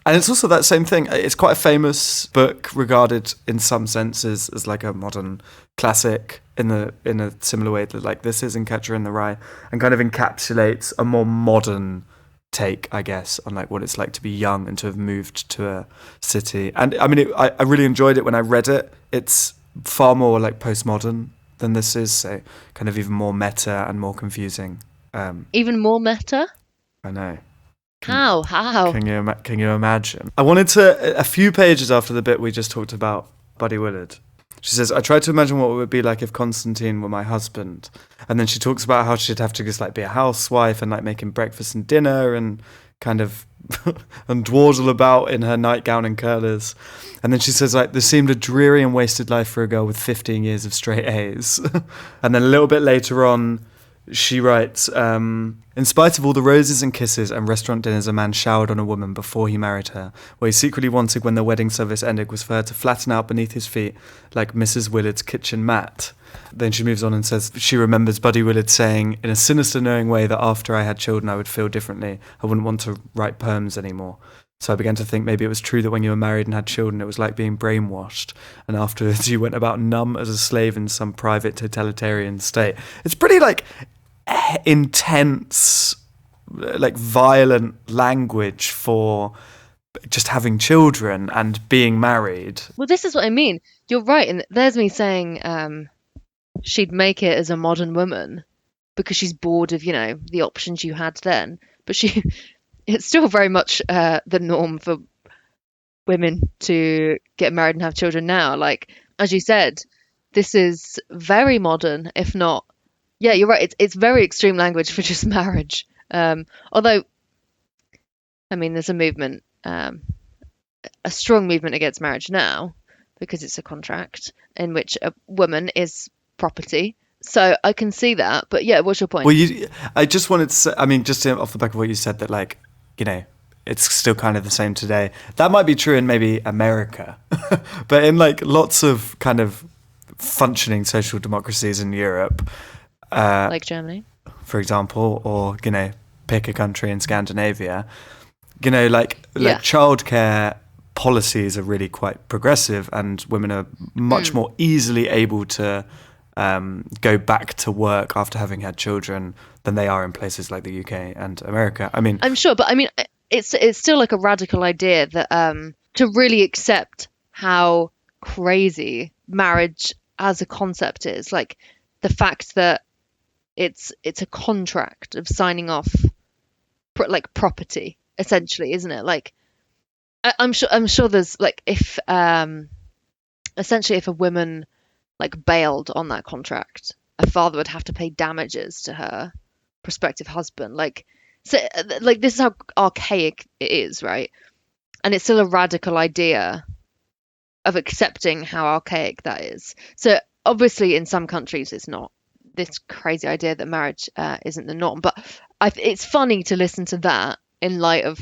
And it's also that same thing. It's quite a famous book, regarded in some senses as like a modern classic in a similar way that like this is in Catcher in the Rye, and kind of encapsulates a more modern take, I guess, on like what it's like to be young and to have moved to a city. And I mean, I really enjoyed it when I read it. It's far more like postmodern than this is, so kind of even more meta and more confusing. Even more meta? I know. How? Can you imagine? I wanted to, a few pages after the bit we just talked about Buddy Willard, she says, I tried to imagine what it would be like if Constantine were my husband. And then she talks about how she'd have to just like be a housewife and like make him breakfast and dinner and kind of and dawdle about in her nightgown and curlers. And then she says like, this seemed a dreary and wasted life for a girl with 15 years of straight A's. And then a little bit later on, she writes, in spite of all the roses and kisses and restaurant dinners a man showered on a woman before he married her, what he secretly wanted when the wedding service ended was for her to flatten out beneath his feet like Mrs. Willard's kitchen mat. Then she moves on and says she remembers Buddy Willard saying, in a sinister, knowing way, that after I had children I would feel differently. I wouldn't want to write poems anymore. So I began to think maybe it was true that when you were married and had children, it was like being brainwashed. And afterwards you went about numb as a slave in some private totalitarian state. It's pretty like intense, like violent language for just having children and being married. Well, this is what I mean. You're right. And there's me saying she'd make it as a modern woman because she's bored of, the options you had then. But it's still very much the norm for women to get married and have children now. Like, as you said, this is very modern, if not. Yeah, you're right. It's very extreme language for just marriage. Although, I mean, there's a movement, a strong movement against marriage now because it's a contract in which a woman is property. So I can see that. But yeah, what's your point? Well, I just wanted to say, I mean, just off the back of what you said, that like, it's still kind of the same today. That might be true in maybe America, but in like lots of kind of functioning social democracies in Europe, like Germany, for example, or pick a country in Scandinavia, like childcare policies are really quite progressive, and women are much more easily able to go back to work after having had children than they are in places like the UK and America. I mean, I'm sure, but I mean, it's still like a radical idea that to really accept how crazy marriage as a concept is, like the fact that it's a contract of signing off like property, essentially, isn't it? Like I'm sure there's like, if essentially if a woman like bailed on that contract, a father would have to pay damages to her prospective husband. Like, so like this is how archaic it is, right? And it's still a radical idea of accepting how archaic that is. So obviously in some countries it's not this crazy idea that marriage isn't the norm, but it's funny to listen to that in light of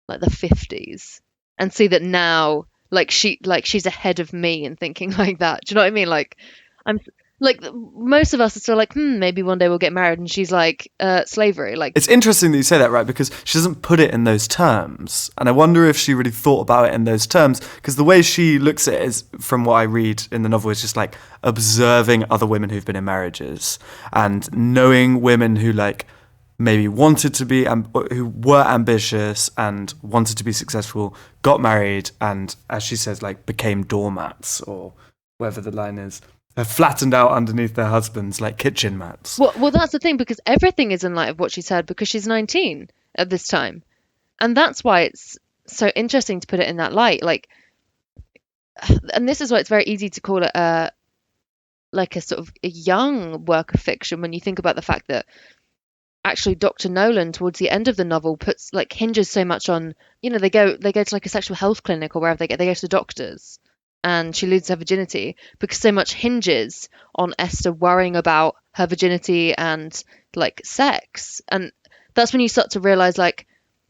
like the 50s and see that now she's ahead of me in thinking like that. Do you know what I mean? Like, I'm like, most of us are still like, maybe one day we'll get married, and she's like, slavery. Like, it's interesting that you say that, right? Because she doesn't put it in those terms, and I wonder if she really thought about it in those terms. Because the way she looks at it is, from what I read in the novel, is just like observing other women who've been in marriages and knowing women who like maybe wanted to be, who were ambitious and wanted to be successful, got married, and as she says, like became doormats, or whatever the line is. They're flattened out underneath their husbands like kitchen mats. Well, that's the thing, because everything is in light of what she said, because she's 19 at this time. And that's why it's so interesting to put it in that light. Like, and this is why it's very easy to call it a sort of a young work of fiction, when you think about the fact that actually Dr. Nolan, towards the end of the novel, hinges so much on, they go to like a sexual health clinic or wherever they go to the doctors, and she loses her virginity because so much hinges on Esther worrying about her virginity and like sex. And that's when you start to realize, like,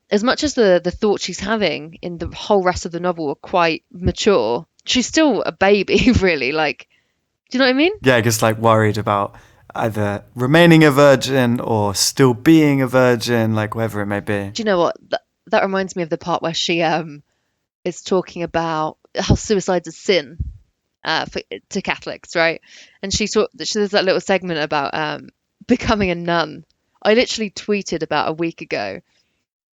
as much as the thoughts she's having in the whole rest of the novel are quite mature, she's still a baby, really. Like, do you know what I mean? Yeah, just like worried about either remaining a virgin or still being a virgin, like whatever it may be. Do you know what? That reminds me of the part where she is talking about how suicide's a sin to Catholics, right? And she there's that little segment about becoming a nun. I literally tweeted about a week ago,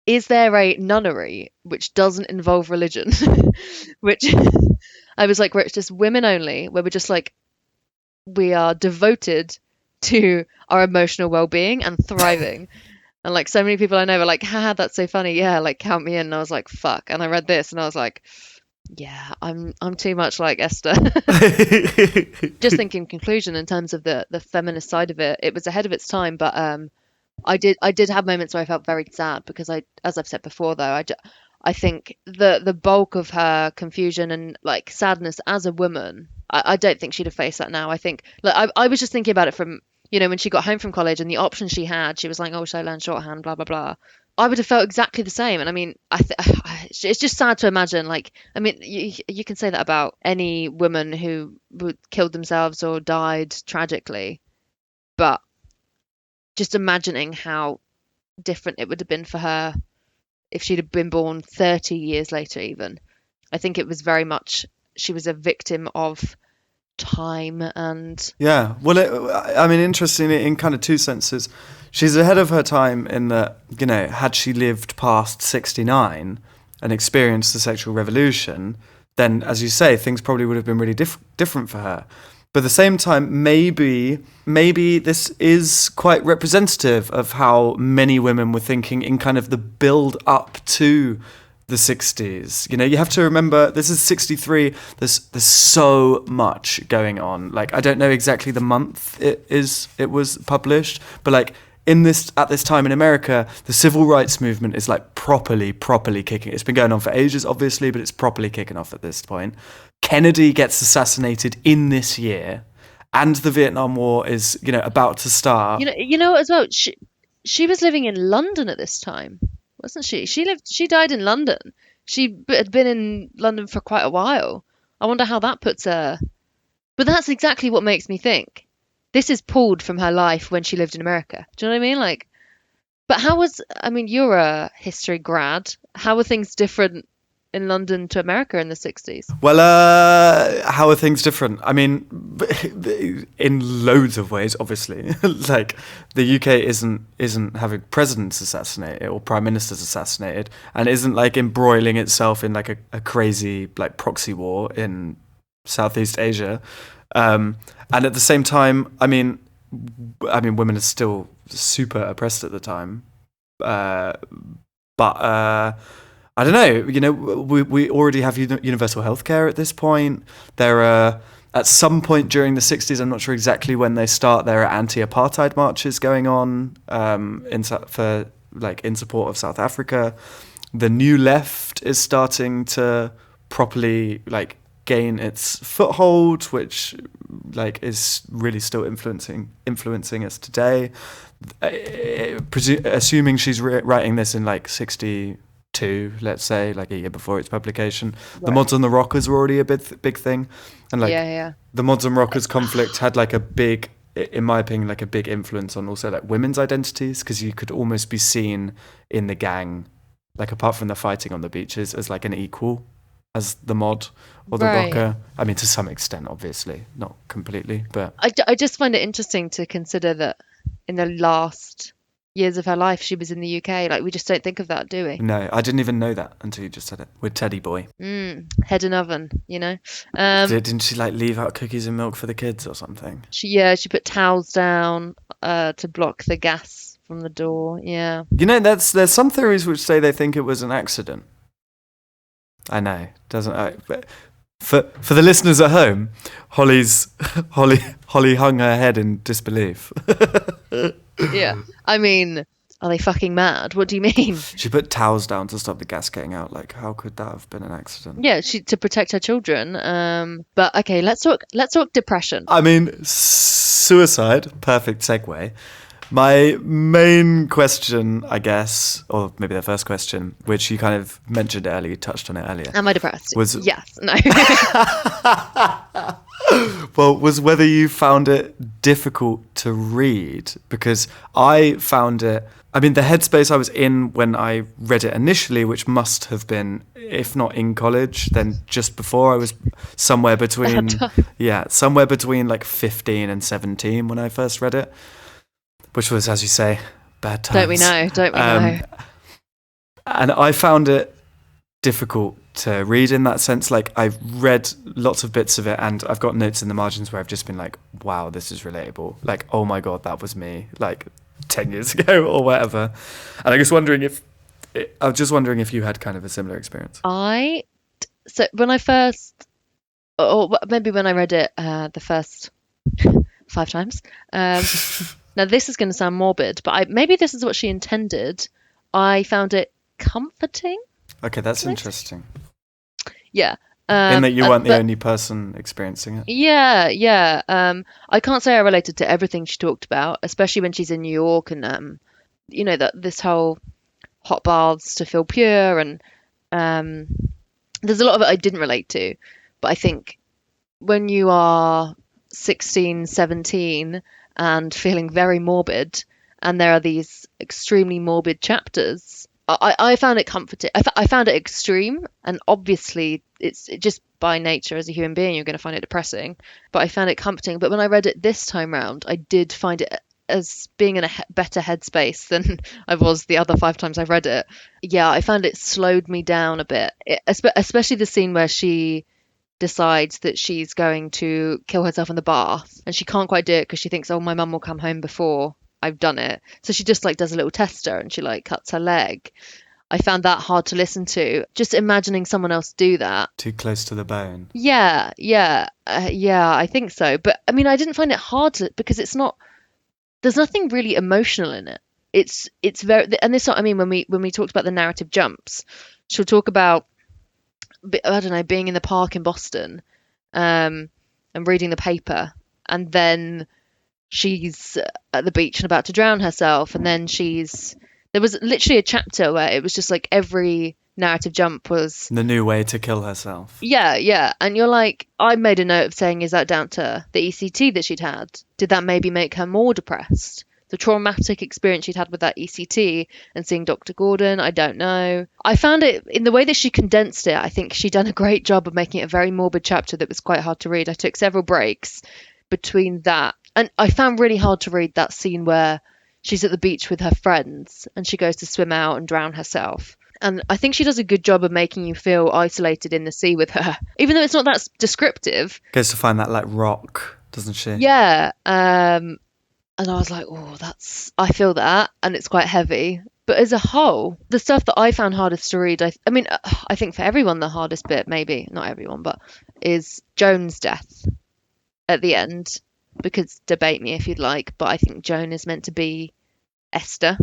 is there a nunnery which doesn't involve religion? Which I was like, where it's just women only, where we're just like, we are devoted to our emotional well-being and thriving. And like so many people I know were like, haha, that's so funny. Yeah, like count me in. And I was like, fuck. And I read this and I was like, yeah, I'm too much like Esther. Just thinking conclusion in terms of the feminist side of it, it was ahead of its time, but I did have moments where I felt very sad because as I've said before though, I think the bulk of her confusion and like sadness as a woman, I don't think she'd have faced that now. I think, like, I was just thinking about it from, when she got home from college and the options she had, she was like, oh, should I learn shorthand, blah blah blah. I would have felt exactly the same. And I mean, it's just sad to imagine. Like, I mean, you can say that about any woman who killed themselves or died tragically, but just imagining how different it would have been for her if she'd have been born 30 years later, even. I think it was very much, she was a victim of time and... Yeah, well, I mean, interestingly, in kind of two senses. She's ahead of her time in that, had she lived past 69 and experienced the sexual revolution, then, as you say, things probably would have been really different for her. But at the same time, maybe this is quite representative of how many women were thinking in kind of the build up to the 60s. You have to remember, this is 63. There's so much going on. Like, I don't know exactly the month it was published, but like at this time in America, the civil rights movement is like properly kicking. It's been going on for ages, obviously, but it's properly kicking off at this point. Kennedy gets assassinated in this year, and the Vietnam War is, about to start. As well, she was living in London at this time, wasn't she? She died in London. She had been in London for quite a while. I wonder how that puts her. But that's exactly what makes me think this is pulled from her life when she lived in America. Do you know what I mean? Like, but you're a history grad. How are things different in London to America in the 60s? Well, how are things different? I mean, in loads of ways, obviously. Like, the UK isn't having presidents assassinated or prime ministers assassinated, and isn't like embroiling itself in like a crazy like proxy war in Southeast Asia. And at the same time, I mean, women are still super oppressed at the time, but I don't know. We already have universal healthcare at this point. There are, at some point during the 60s, I'm not sure exactly when they start, there are anti-apartheid marches going on in support of South Africa. The New Left is starting to properly like gain its foothold, which like is really still influencing us today. Assuming she's writing this in like 62, let's say, like a year before its publication. Right. The Mods on the Rockers were already a big thing, and like the Mods and Rockers conflict had like a big, in my opinion, like a big influence on also like women's identities, because you could almost be seen in the gang, like apart from the fighting on the beaches, as like an equal as the mod or the rocker. I mean, to some extent, obviously, not completely, but I just find it interesting to consider that in the last years of her life she was in the UK. Like, we just don't think of that, do we? No, I didn't even know that until you just said it. With Teddy Boy. Head and oven, Didn't she like leave out cookies and milk for the kids or something? She put towels down to block the gas from the door. Yeah. There's some theories which say they think it was an accident. I know, but for the listeners at home, Holly hung her head in disbelief. Yeah, I mean, are they fucking mad? What do you mean? She put towels down to stop the gas getting out. Like, how could that have been an accident? Yeah, to protect her children. But okay, let's talk depression. I mean, suicide, perfect segue. My main question, I guess, or maybe the first question, which you kind of mentioned earlier, you touched on it earlier. Am I depressed? Was yes, no. Well, was whether you found it difficult to read, because I found it, I mean, the headspace I was in when I read it initially, which must have been, if not in college, then just before, I was somewhere between, somewhere between like 15 and 17 when I first read it, which was, as you say, bad times. Don't we know? And I found it difficult to read in that sense. Like, I've read lots of bits of it and I've got notes in the margins where I've just been like, wow, this is relatable. Like, oh my God, that was me like 10 years ago or whatever. And I was just wondering if you had kind of a similar experience. So when I first, or maybe when I read it the first 5 times, now this is going to sound morbid, but maybe this is what she intended. I found it comforting. Okay, that's interesting. Yeah. In that you weren't the only person experiencing it. Yeah. I can't say I related to everything she talked about, especially when she's in New York and that this whole hot baths to feel pure, and there's a lot of it I didn't relate to. But I think when you are 16, 17 and feeling very morbid, and there are these extremely morbid chapters, I found it comforting. I found it extreme, and obviously it's just by nature as a human being you're going to find it depressing, but I found it comforting. But when I read it this time round, I did find it as being in a better headspace than I was the other 5 times I've read it. Yeah, I found it slowed me down a bit, especially the scene where she decides that she's going to kill herself in the bath, and she can't quite do it because she thinks, oh, my mum will come home before I've done it. So she just like does a little tester and she like cuts her leg. I found that hard to listen to. Just imagining someone else do that. Too close to the bone. Yeah, I think so. But I mean, I didn't find it hard because it's not. There's nothing really emotional in it. It's very, and this is what I mean when we talked about the narrative jumps. She'll talk about, I don't know, being in the park in Boston, and reading the paper, and then she's at the beach and about to drown herself, and then there was literally a chapter where it was just like every narrative jump was the new way to kill herself. Yeah, and you're like, I made a note of saying, is that down to the ECT that she'd had? Did that maybe make her more depressed? The traumatic experience she'd had with that ECT and seeing Dr. Gordon, I don't know. I found it, in the way that she condensed it, I think she'd done a great job of making it a very morbid chapter that was quite hard to read. I took several breaks between that. And I found really hard to read that scene where she's at the beach with her friends and she goes to swim out and drown herself. And I think she does a good job of making you feel isolated in the sea with her, even though it's not that descriptive. Goes to find that like rock, doesn't she? Yeah. And I was like, oh, I feel that. And it's quite heavy. But as a whole, the stuff that I found hardest to read, I mean, I think for everyone, the hardest bit, maybe not everyone, but is Joan's death at the end. Because debate me if you'd like, but I think Joan is meant to be Esther.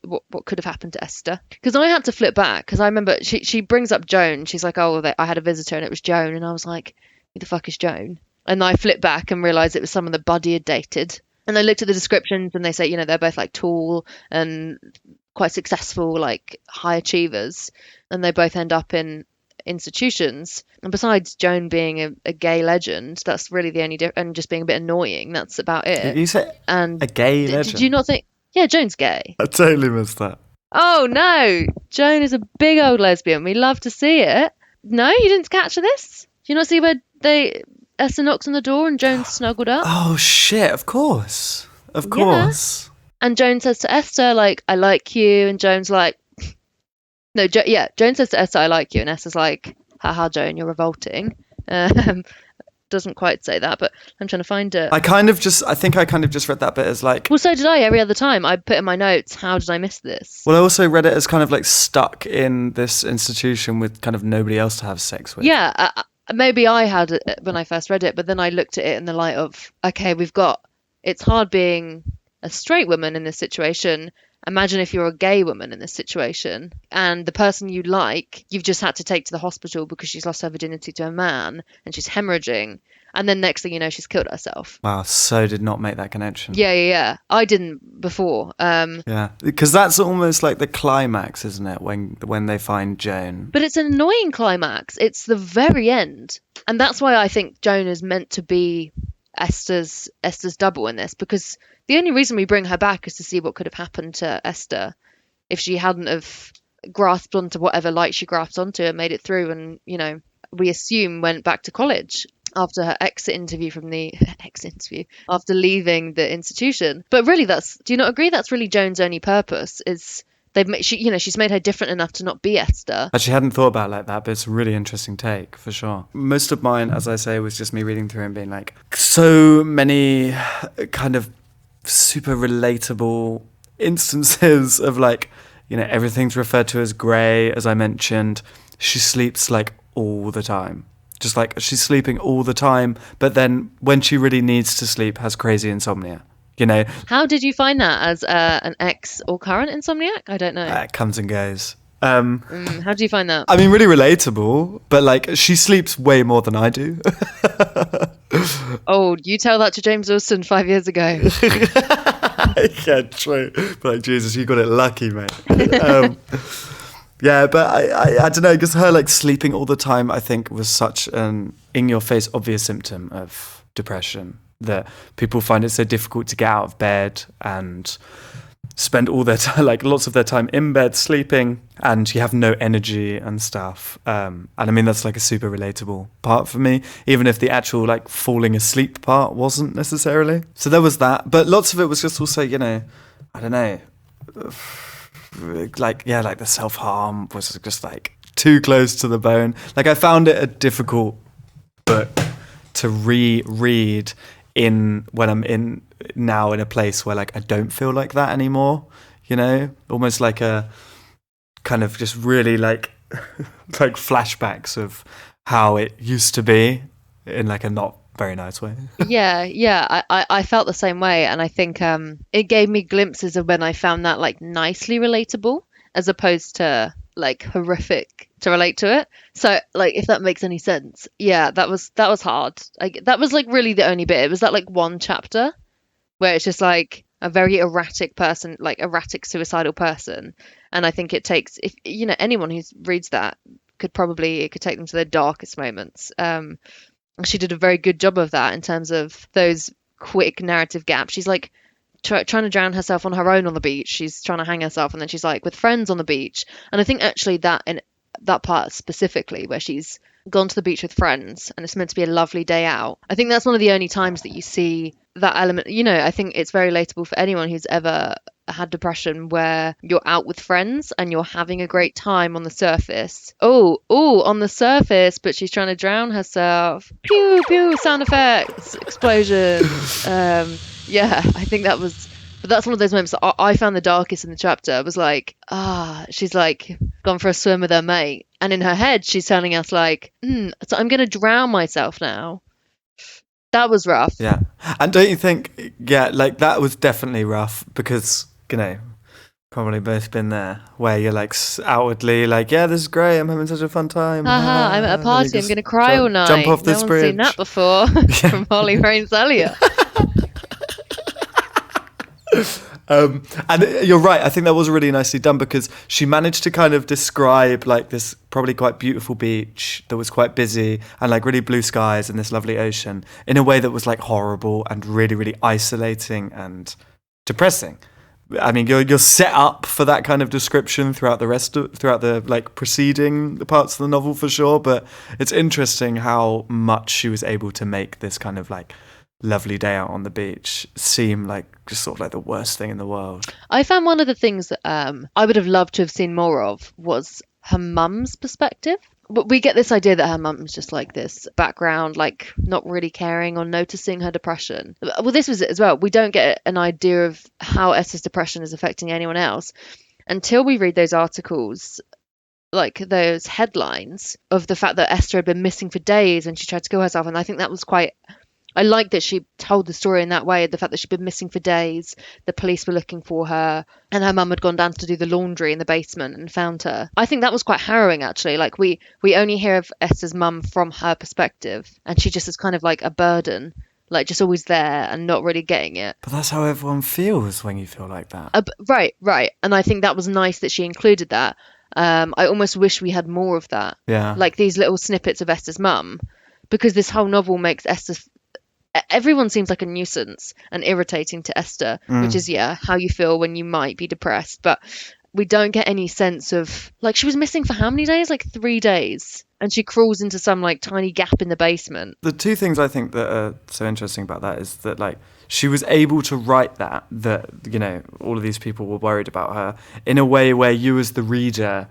What could have happened to Esther? Because I had to flip back, because I remember she brings up Joan. She's like, oh, I had a visitor and it was Joan, and I was like, who the fuck is Joan? And I flipped back and realised it was someone that Buddy had dated. And I looked at the descriptions and they say, they're both like tall and quite successful, like high achievers, and they both end up in institutions. And besides Joan being a gay legend, that's really the only and just being a bit annoying, that's about it. You said a gay legend? Did you not think? Yeah, Joan's gay. I totally missed that. Oh no, Joan is a big old lesbian. We love to see it. No, you didn't catch this? Do you not see where Esther knocks on the door and Joan's snuggled up? Oh shit, of course. Yeah. And Joan says to Esther, like, I like you, and Joan's like, no, Joan says to Esther, I like you, and Esther's like, haha, Joan, you're revolting. Doesn't quite say that, but I'm trying to find it. I think I kind of just read that bit as like... Well, so did I every other time. I put in my notes, how did I miss this? Well, I also read it as kind of like stuck in this institution with kind of nobody else to have sex with. Yeah, maybe I had it when I first read it, but then I looked at it in the light of, okay, it's hard being a straight woman in this situation, imagine if you're a gay woman in this situation and the person you like, you've just had to take to the hospital because she's lost her virginity to a man and she's hemorrhaging. And then next thing you know, she's killed herself. Wow, so did not make that connection. Yeah. I didn't before. Yeah, because that's almost like the climax, isn't it? When they find Joan. But it's an annoying climax. It's the very end. And that's why I think Joan is meant to be Esther's double in this, because the only reason we bring her back is to see what could have happened to Esther if she hadn't have grasped onto whatever light she grasped onto and made it through, and we assume went back to college after her exit interview after leaving the institution. But really, do you not agree that's really Joan's only purpose? Is she's made her different enough to not be Esther. Actually, I hadn't thought about it like that, but it's a really interesting take, for sure. Most of mine, as I say, was just me reading through and being like, so many kind of super relatable instances of like, everything's referred to as grey, as I mentioned. She sleeps like all the time. Just like she's sleeping all the time, but then when she really needs to sleep, has crazy insomnia. How did you find that as an ex or current insomniac? I don't know. It comes and goes. How do you find that? I mean, really relatable, but like she sleeps way more than I do. Oh, you tell that to James Wilson 5 years ago. Yeah, true. But like, Jesus, you got it lucky, mate. Yeah, but I don't know, because her like sleeping all the time, I think, was such an in-your-face obvious symptom of depression, that people find it so difficult to get out of bed and spend all their time, like lots of their time in bed sleeping, and you have no energy and stuff. And I mean, that's like a super relatable part for me, even if the actual like falling asleep part wasn't necessarily. So there was that, but lots of it was just also, I don't know, like the self-harm was just like too close to the bone. Like I found it a difficult book to reread when I'm in a place where like I don't feel like that anymore, almost like a kind of just really like like flashbacks of how it used to be in like a not very nice way. Yeah. I felt the same way, and I think it gave me glimpses of when I found that like nicely relatable as opposed to like horrific to relate to it. So like, if that makes any sense. Yeah, that was hard. Like that was like really the only bit. It was that like one chapter where it's just like a very erratic person, like erratic suicidal person, and I think it takes, if anyone who reads that it could take them to their darkest moments. She did a very good job of that in terms of those quick narrative gaps. She's like trying to drown herself on her own on the beach. She's trying to hang herself, and then she's like with friends on the beach. And I think actually that in that part specifically where she's gone to the beach with friends and it's meant to be a lovely day out, I think that's one of the only times that you see that element. I think it's very relatable for anyone who's ever had depression, where you're out with friends and you're having a great time on the surface. On the surface, but she's trying to drown herself. Pew pew, sound effects, explosion. Yeah, I think but that's one of those moments that I found the darkest in the chapter. Was like, she's like gone for a swim with her mate, and in her head she's telling us like, so I'm gonna drown myself now. That was rough. Yeah, and don't you think? Yeah, like that was definitely rough, because probably both been there, where you're like outwardly like, yeah, this is great, I'm having such a fun time. I'm at a party, I'm gonna cry all night. Jump off this bridge. No one's seen that before. From Holly Raynes-Elliott. And you're right, I think that was really nicely done, because she managed to kind of describe like this probably quite beautiful beach that was quite busy and like really blue skies and this lovely ocean in a way that was like horrible and really, really isolating and depressing. I mean, you're set up for that kind of description throughout the like preceding parts of the novel, for sure. But it's interesting how much she was able to make this kind of like lovely day out on the beach seem like just sort of like the worst thing in the world. I found one of the things that I would have loved to have seen more of was her mum's perspective. But we get this idea that her mum's just like this background, like not really caring or noticing her depression. Well, this was it as well. We don't get an idea of how Esther's depression is affecting anyone else until we read those articles, like those headlines of the fact that Esther had been missing for days and she tried to kill herself. And I think that was quite I like that she told the story in that way, the fact that she'd been missing for days, the police were looking for her, and her mum had gone down to do the laundry in the basement and found her. I think that was quite harrowing, actually. Like, we only hear of Esther's mum from her perspective, and she just is kind of like a burden, like just always there and not really getting it. But that's how everyone feels when you feel like that. Right. And I think that was nice that she included that. I almost wish we had more of that. Yeah. Like these little snippets of Esther's mum, because this whole novel makes everyone seems like a nuisance and irritating to Esther, which is, how you feel when you might be depressed. But we don't get any sense of, like, she was missing for how many days? Like 3 days. And she crawls into some, like, tiny gap in the basement. The two things I think that are so interesting about that is that, like, she was able to write that, you know, all of these people were worried about her in a way where you as the reader,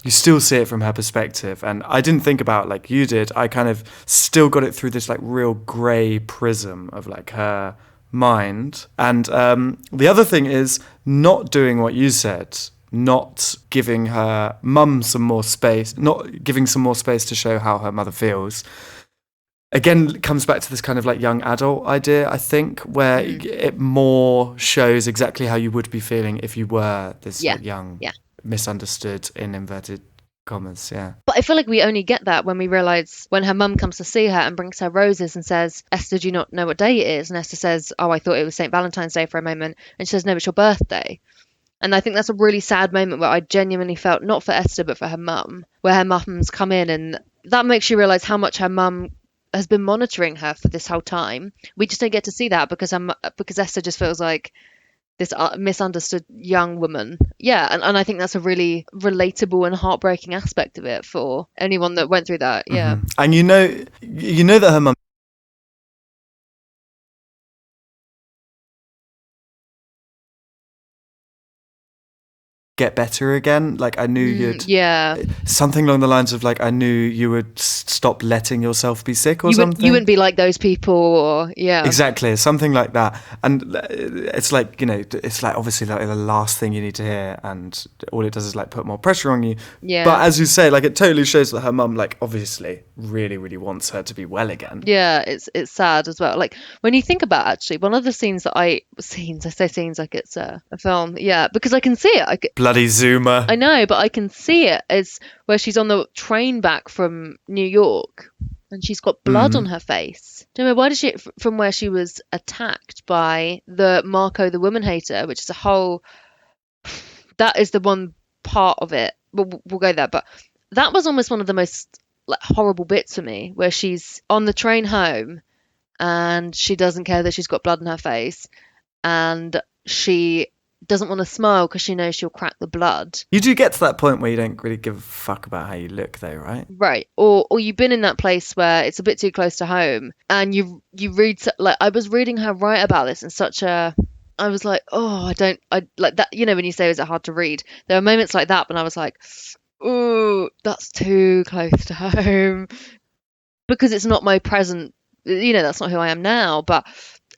you still see it from her perspective. And I didn't think about like you did. I kind of still got it through this like real grey prism of like her mind. And the other thing is not doing what you said, not giving her mum some more space, not giving some more space to show how her mother feels. Again, it comes back to this kind of like young adult idea, I think, where it more shows exactly how you would be feeling if you were this like, young, misunderstood in inverted commas. But I feel like we only get that when we realise when her mum comes to see her and brings her roses and says, Esther, do you not know what day it is? And Esther says, oh, I thought it was St. Valentine's Day for a moment. And she says, no, it's your birthday. And I think that's a really sad moment where I genuinely felt, not for Esther, but for her mum, where her mum's come in, and that makes you realise how much her mum has been monitoring her for this whole time. We just don't get to see that because Esther just feels like this misunderstood young woman. And I think that's a really relatable and heartbreaking aspect of it for anyone that went through that. And you know that her mum get better again. Like I knew you'd something along the lines of like I knew you would stop letting yourself be sick or something. You wouldn't be like those people, or exactly, something like that. And it's like, you know, it's like obviously like the last thing you need to hear, and all it does is like put more pressure on you. But as you say, like it totally shows that her mum like obviously really really wants her to be well again. It's sad as well. Like when you think about actually one of the scenes that I say scenes like it's a film, because I can see it. Bloody Zoomer. I know, but I can see it as where she's on the train back from New York and she's got blood on her face. Do you remember from where she was attacked by the Marco the woman hater, which is that is the one part of it. We'll go there, but that was almost one of the most like horrible bits for me, where she's on the train home and she doesn't care that she's got blood on her face, and she doesn't want to smile because she knows she'll crack the blood. You do get to that point where you don't really give a fuck about how you look though, right? Right. Or you've been in that place where it's a bit too close to home, and you read, like I was reading her write about this in such a, I was like, oh, I like that, you know, when you say, is it hard to read? There are moments like that when I was like, ooh, that's too close to home, because it's not my present, you know, that's not who I am now. But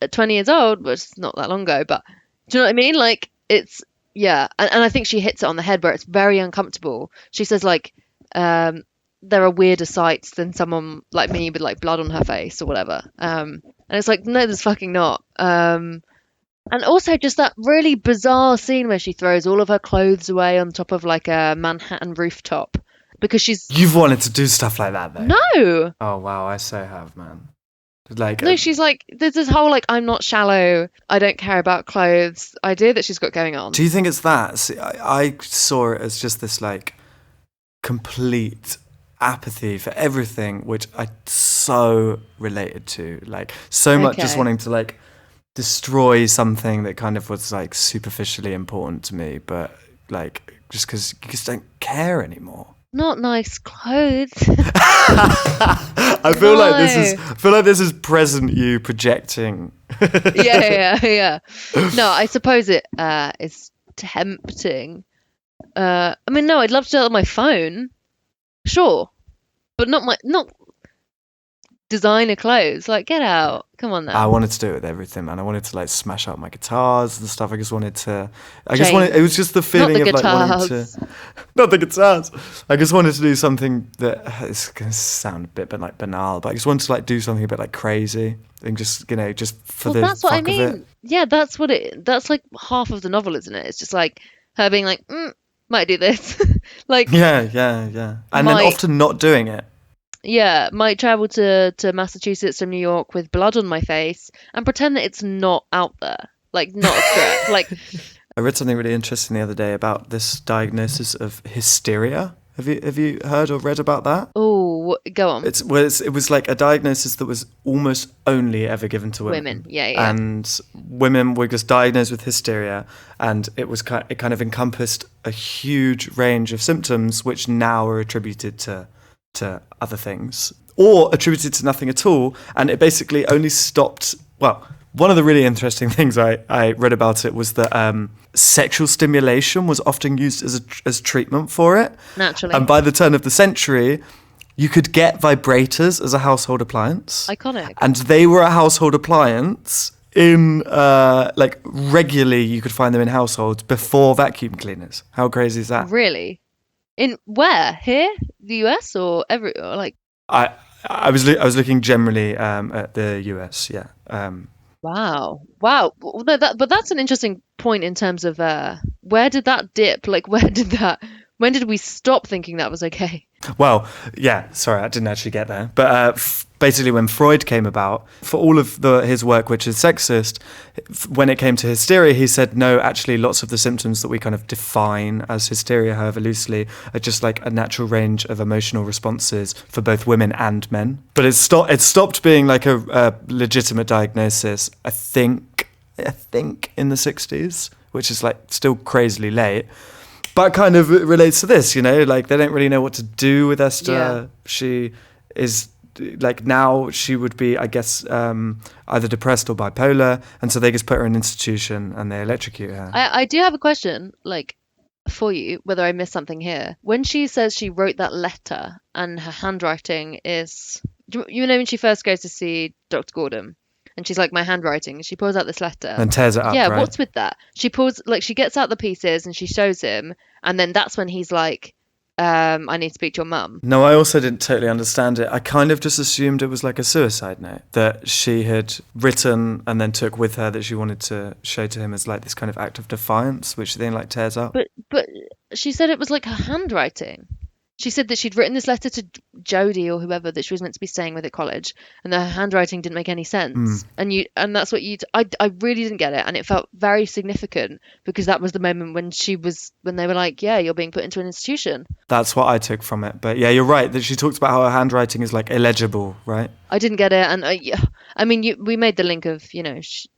at 20 years old, which is not that long ago, but do you know what I mean? Like it's, and I think she hits it on the head where it's very uncomfortable. She says like, there are weirder sights than someone like me with like blood on her face or whatever. And it's like, no, there's fucking not. And also just that really bizarre scene where she throws all of her clothes away on top of like a Manhattan rooftop because You've wanted to do stuff like that though? No. Oh wow, I so have, man. Like no, she's like, there's this whole like, I'm not shallow, I don't care about clothes idea that she's got going on. Do you think it's that? See, I saw it as just this like complete apathy for everything, which I so related to, like so much just wanting to like destroy something that kind of was like superficially important to me, but like just because you just don't care anymore. Not nice clothes. I feel like this is present you projecting. yeah. No, I suppose it is tempting. I mean, no, I'd love to do it on my phone. Sure. But not designer clothes. Like, get out. Come on I now. wanted to do it with everything, man. I wanted to like smash up my guitars and stuff. It was just the Not feeling the of like wanting to, guitars. not the guitars. I just wanted to do something that it's gonna sound a bit like banal, but I just wanted to like do something a bit like crazy and just, just for Well, the that's what I fuck of it. mean. Yeah, that's like half of the novel, isn't it? It's just like her being like, might do this. Like, Yeah. And then might, often not doing it. yeah, might travel to Massachusetts from New York with blood on my face and pretend that it's not out there. Like, not a threat. Like, I read something really interesting the other day about this diagnosis of hysteria. Have you heard or read about that? oh, go on. It was like a diagnosis that was almost only ever given to women. Women. Yeah. And women were just diagnosed with hysteria, and it kind of encompassed a huge range of symptoms, which now are attributed to other things or attributed to nothing at all. And it basically only stopped. Well, one of the really interesting things I read about it was that sexual stimulation was often used as treatment for it. Naturally. And by the turn of the century, you could get vibrators as a household appliance. Iconic. And they were a household appliance in, like, regularly you could find them in households before vacuum cleaners. How crazy is that? Really? In where? Here? The US or like? I was looking generally at the US, yeah. Wow. Wow. Well, no, but that's an interesting point in terms of where did that dip? Like, when did we stop thinking that was okay? Well, yeah, sorry, I didn't actually get there. But basically when Freud came about, for all of his work, which is sexist, when it came to hysteria, he said, no, actually lots of the symptoms that we kind of define as hysteria, however loosely, are just like a natural range of emotional responses for both women and men. But it stopped being like a legitimate diagnosis, I think in the 60s, which is like still crazily late. But kind of relates to this, like they don't really know what to do with Esther. Yeah. She is like, now she would be, I guess, either depressed or bipolar. And so they just put her in an institution and they electrocute her. I do have a question, like, for you, whether I missed something here. When she says she wrote that letter and her handwriting is, you know, when she first goes to see Dr. Gordon and she's like, my handwriting, and she pulls out this letter. And tears it up, Yeah, right? what's with that? She gets out the pieces and she shows him, and then that's when he's like, I need to speak to your mum. No, I also didn't totally understand it. I kind of just assumed it was like a suicide note that she had written and then took with her, that she wanted to show to him as like this kind of act of defiance, which then like tears up. But she said it was like her handwriting. She said that she'd written this letter to Jodie or whoever that she was meant to be staying with at college, and that her handwriting didn't make any sense. And that's what I really didn't get it, and it felt very significant because that was the moment when they were like, yeah, you're being put into an institution. That's what I took from it. But yeah, you're right that she talks about how her handwriting is like illegible, right? I didn't get it, and I mean, we made the link of,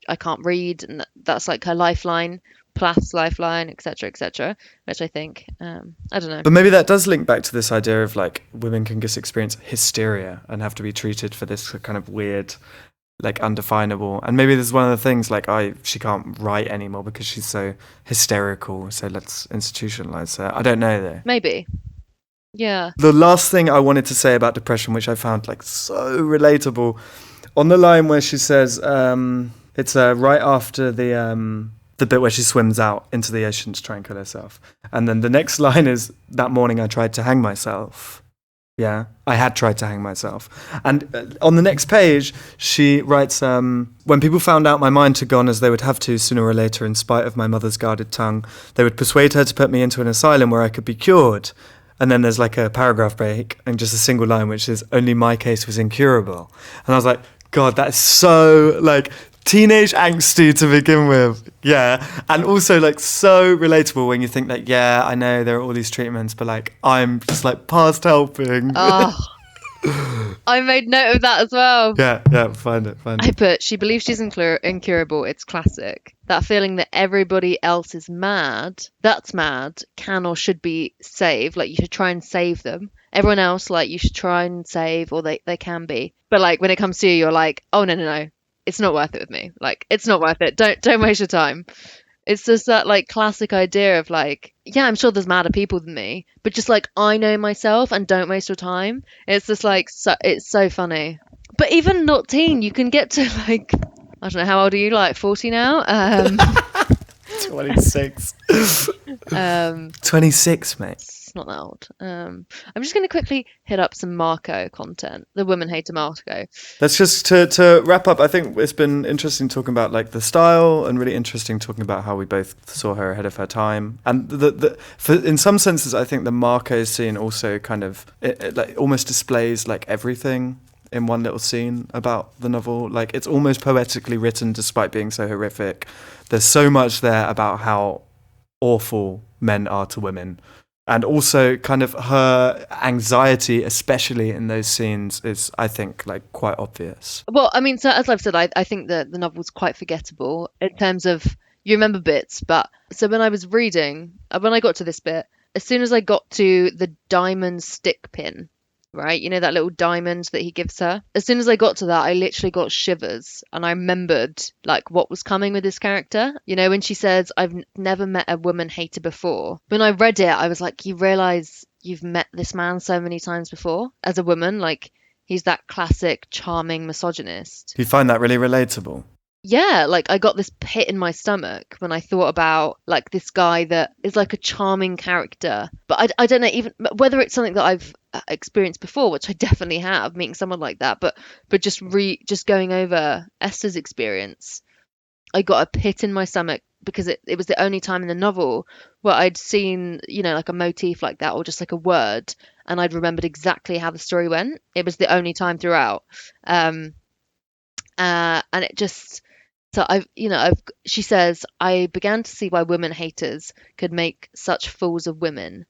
I can't read, and that's like her lifeline. Plath's lifeline, etc., which I think, I don't know. But maybe that does link back to this idea of like women can just experience hysteria and have to be treated for this kind of weird, like undefinable. And maybe this is one of the things, like she can't write anymore because she's so hysterical. So let's institutionalize her. I don't know though. Maybe. Yeah. The last thing I wanted to say about depression, which I found like so relatable, on the line where she says, it's right after the bit where she swims out into the ocean to try and kill herself. And then the next line is, that morning I tried to hang myself. Yeah, I had tried to hang myself. And on the next page, she writes, when people found out my mind had gone, as they would have to sooner or later, in spite of my mother's guarded tongue, they would persuade her to put me into an asylum where I could be cured. And then there's like a paragraph break and just a single line, which is, only my case was incurable. And I was like, God, that's so like teenage angsty to begin with. Yeah. And also like so relatable when you think that, yeah, I know there are all these treatments, but like I'm just like past helping. Oh, I made note of that as well. Yeah, find it. I put, she believes she's incurable. It's classic. That feeling that everybody else is mad, that's mad, can or should be saved. Like, you should try and save them. Everyone else, like, you should try and save, or they can be. But like, when it comes to you, you're like, oh, no. It's not worth it with me. Like, it's not worth it. Don't waste your time. It's just that like classic idea of like, yeah, I'm sure there's madder people than me, but just like, I know myself and don't waste your time. It's just like, it's so funny. But even not teen, you can get to like, I don't know, how old are you? Like 40 now? 26. 26, mate. It's not that old. I'm just going to quickly hit up some Marco content. The Woman Hater Marco. That's just to wrap up. I think it's been interesting talking about like the style, and really interesting talking about how we both saw her ahead of her time. And in some senses, I think the Marco scene also kind of it like almost displays like everything in one little scene about the novel. Like it's almost poetically written despite being so horrific. There's so much there about how awful men are to women. And also kind of her anxiety, especially in those scenes, is, I think, like quite obvious. Well, I mean, so as I've said, I think that the novel's quite forgettable in terms of you remember bits. But so when I was reading, when I got to this bit, as soon as I got to the diamond stick pin, right? You know, that little diamond that he gives her. As soon as I got to that, I literally got shivers, and I remembered like what was coming with this character. You know, when she says, "I've never met a woman hater before." When I read it, I was like, you realize you've met this man so many times before as a woman. Like he's that classic charming misogynist. Do you find that really relatable? Yeah, like I got this pit in my stomach when I thought about like this guy that is like a charming character. But I don't know even whether it's something that I've experienced before, which I definitely have, meeting someone like that. But just going over Esther's experience, I got a pit in my stomach because it was the only time in the novel where I'd seen, you know, like a motif like that or just like a word, and I'd remembered exactly how the story went. It was the only time throughout. And it just so she says, I began to see why women haters could make such fools of women.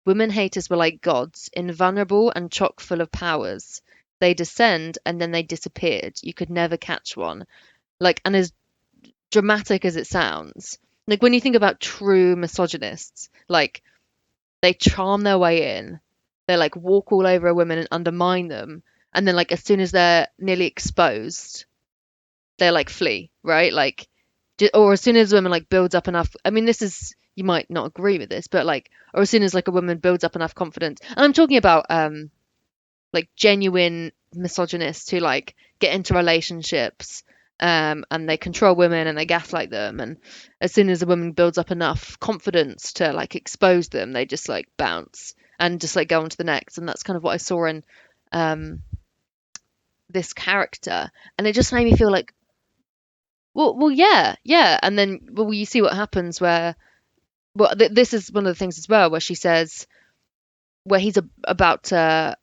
Women haters were like gods, invulnerable and chock full of powers. They descend and then they disappeared. You could never catch one. Like, and as dramatic as it sounds, like when you think about true misogynists, like they charm their way in, they like walk all over a woman and undermine them, and then like as soon as they're nearly exposed, they like flee, right? Like, or as soon as a woman like builds up enough. I mean, this is you might not agree with this, but like, or as soon as like a woman builds up enough confidence, and I'm talking about like genuine misogynists who like get into relationships and they control women and they gaslight them, and as soon as a woman builds up enough confidence to like expose them, they just like bounce and just like go on to the next. And that's kind of what I saw in this character, and it just made me feel like, well, yeah, yeah. And then, well, you see what happens where, well, this is one of the things as well, where she says, where he's about to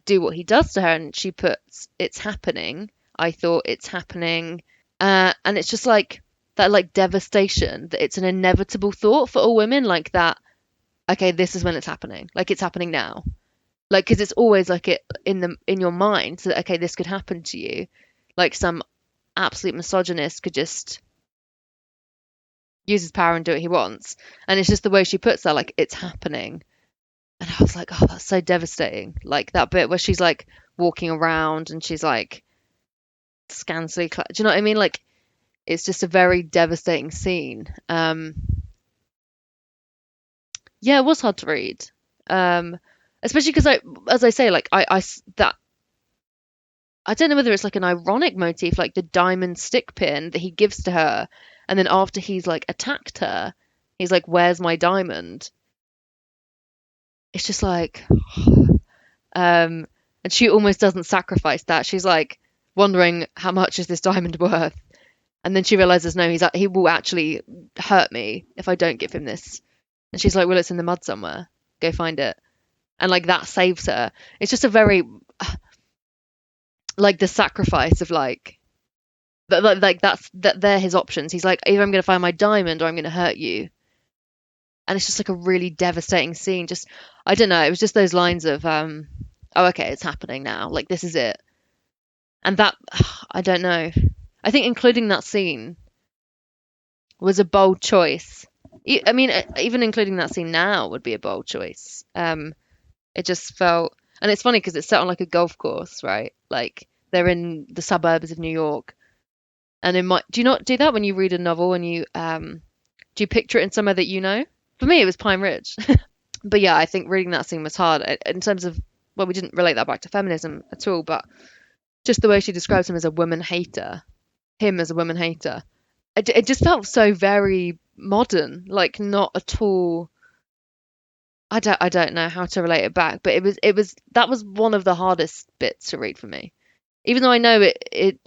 do what he does to her, and she puts, "It's happening." I thought it's happening, and it's just like that, like devastation. That it's an inevitable thought for all women, like that. Okay, this is when it's happening. Like it's happening now. Like because it's always like it in your mind. So that, okay, this could happen to you. Like some absolute misogynist could just use his power and do what he wants. And it's just the way she puts that, like, it's happening. And I was like, oh, that's so devastating. Like that bit where she's like walking around and she's like scantily clad. Do you know what I mean? Like it's just a very devastating scene. Yeah, it was hard to read. Especially because as I say, like I don't know whether it's like an ironic motif, like the diamond stick pin that he gives to her, and then after he's like attacked her, he's like, "Where's my diamond?" It's just like, and she almost doesn't sacrifice that. She's like wondering how much is this diamond worth, and then she realizes no, he will actually hurt me if I don't give him this. And she's like, "Well, it's in the mud somewhere. Go find it." And like that saves her. It's just a very like the sacrifice of like like that they're his options. He's like, either I'm going to find my diamond or I'm going to hurt you. And it's just like a really devastating scene. Just I don't know, it was just those lines of oh, okay, it's happening now, like this is it. And that I don't know, I think including that scene was a bold choice. I mean, even including that scene now would be a bold choice. It just felt, and it's funny because it's set on like a golf course, right? Like they're in the suburbs of New York. And it might, do you not do that when you read a novel and you do you picture it in somewhere that you know? For me, it was Pine Ridge. But yeah, I think reading that scene was hard in terms of, well, we didn't relate that back to feminism at all, but just the way she describes him as a woman hater, it just felt so very modern, like not at all. I don't know how to relate it back, but that was one of the hardest bits to read for me. Even though I know it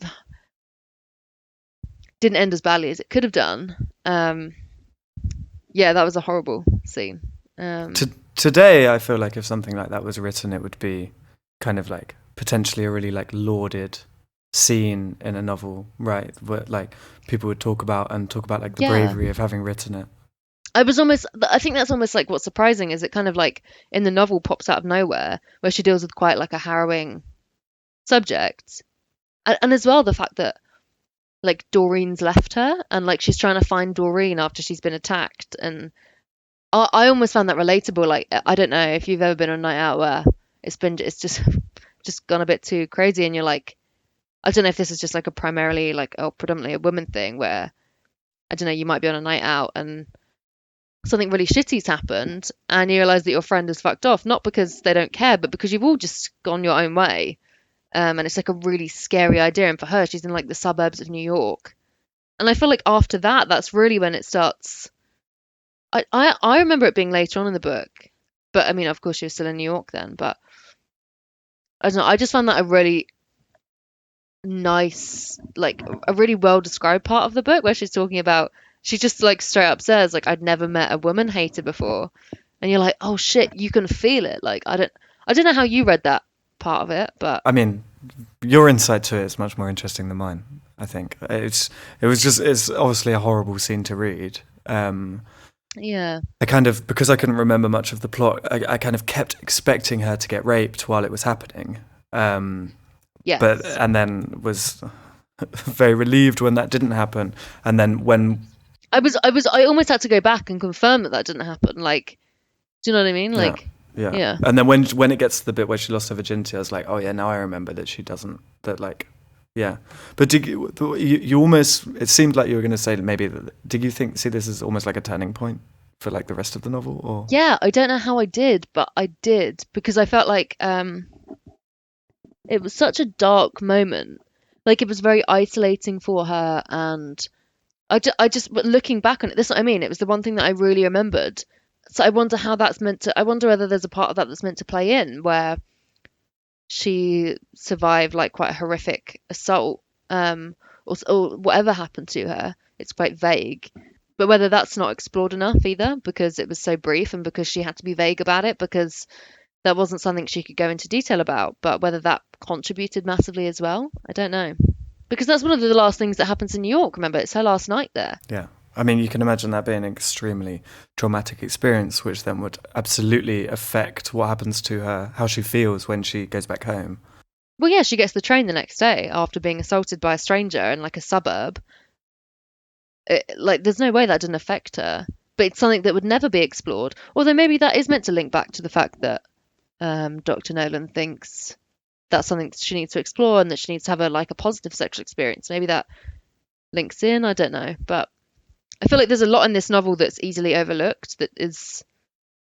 didn't end as badly as it could have done. Yeah, that was a horrible scene. Today, I feel like if something like that was written, it would be kind of like potentially a really like lauded scene in a novel, right? Where like people would talk about like the bravery of having written it. I think that's almost like what's surprising is it kind of like in the novel pops out of nowhere where she deals with quite like a harrowing subject. And as well the fact that like Doreen's left her and like she's trying to find Doreen after she's been attacked, and I almost found that relatable. Like I don't know if you've ever been on a night out where it's just gone a bit too crazy and you're like, I don't know if this is just like a primarily like predominantly a woman thing where I don't know, you might be on a night out and something really shitty's happened and you realize that your friend is fucked off, not because they don't care, but because you've all just gone your own way. And it's like a really scary idea. And for her, she's in like the suburbs of New York. And I feel like after that, that's really when it starts. I remember it being later on in the book, but I mean, of course, she was still in New York then. But I don't know. I just found that a really nice, like a really well described part of the book where she's talking about. She just like straight up says like I'd never met a woman hater before, and you're like, oh shit, you can feel it. Like I don't know how you read that part of it, but I mean, your insight to it is much more interesting than mine. I think it's obviously a horrible scene to read. Yeah. I kind of, because I couldn't remember much of the plot, I kind of kept expecting her to get raped while it was happening. Yes. And then was very relieved when that didn't happen. And then when I almost had to go back and confirm that didn't happen. Like, do you know what I mean? Like, yeah. And then when it gets to the bit where she lost her virginity, I was like, oh yeah, now I remember that she doesn't. That like, yeah. But you almost? It seemed like you were going to say maybe. Did you see this as almost like a turning point for like the rest of the novel? Or yeah, I don't know how I did, but I did because I felt like it was such a dark moment. Like it was very isolating for her, and I just looking back on it, this is what I mean. It was the one thing that I really remembered. So I wonder how that's meant to. I wonder whether there's a part of that that's meant to play in where she survived like quite a horrific assault, or whatever happened to her. It's quite vague, but whether that's not explored enough either because it was so brief and because she had to be vague about it because that wasn't something she could go into detail about. But whether that contributed massively as well, I don't know. Because that's one of the last things that happens in New York. Remember, it's her last night there. Yeah. I mean, you can imagine that being an extremely traumatic experience, which then would absolutely affect what happens to her, how she feels when she goes back home. Well, yeah, she gets the train the next day after being assaulted by a stranger in like a suburb. Like, there's no way that didn't affect her. But it's something that would never be explored. Although maybe that is meant to link back to the fact that Dr. Nolan thinks that's something that she needs to explore and that she needs to have a positive sexual experience. Maybe that links in. I don't know, but I feel like there's a lot in this novel that's easily overlooked that is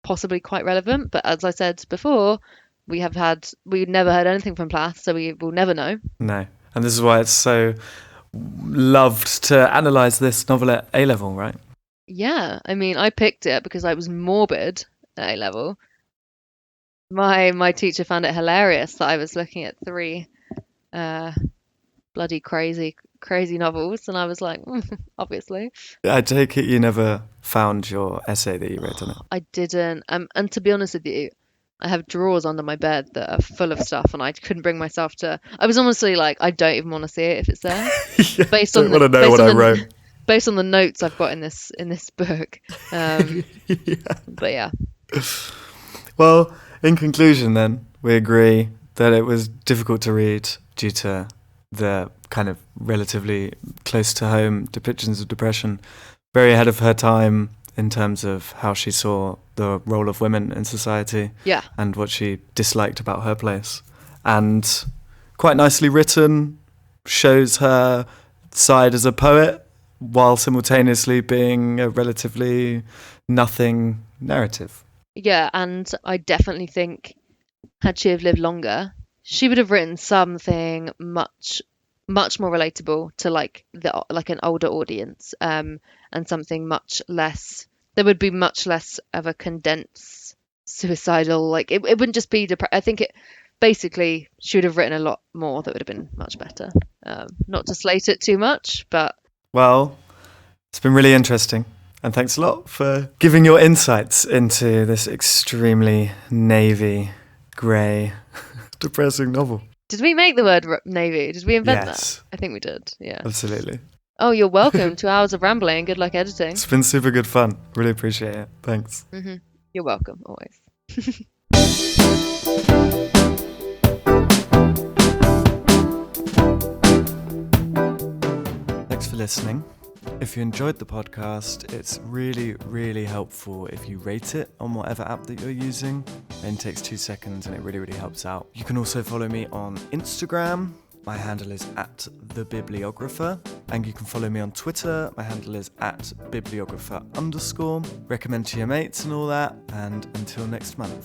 possibly quite relevant. But as I said before, we've never heard anything from Plath, so we will never know. No, and this is why it's so loved to analyse this novel at A level, right? Yeah, I mean, I picked it because I was morbid at A level. My teacher found it hilarious that I was looking at 3 bloody crazy novels, and I was like, obviously. I take it you never found your essay that you wrote on it. I didn't. And to be honest with you, I have drawers under my bed that are full of stuff, and I couldn't bring myself to. I was honestly like, I don't even want to see it if it's there. Yeah, based on want to know what I wrote. Based on the notes I've got in this book. Yeah. But yeah. Well, in conclusion, then we agree that it was difficult to read due to the kind of relatively close to home depictions of depression, very ahead of her time in terms of how she saw the role of women in society, and what she disliked about her place, and quite nicely written, shows her side as a poet while simultaneously being a relatively nothing narrative. Yeah, and I definitely think had she have lived longer, she would have written something much more relatable to like an older audience, and something much less. There would be much less of a condensed suicidal, like it wouldn't just be I think it basically she would have written a lot more that would have been much better. Not to slate it too much, but Well, it's been really interesting. And thanks a lot for giving your insights into this extremely navy, grey, depressing novel. did we make the word navy? Did we invent Yes. that? I think we did. Yeah. Absolutely. Oh, you're welcome. 2 hours of rambling. Good luck editing. It's been super good fun. Really appreciate it. Thanks. You're welcome, always. Thanks for listening. If you enjoyed the podcast, it's really, really helpful if you rate it on whatever app that you're using. It only takes 2 seconds and it really, really helps out. You can also follow me on Instagram. My handle is @thebibliographer. And you can follow me on Twitter. My handle is @bibliographer_. Recommend to your mates and all that. And until next month.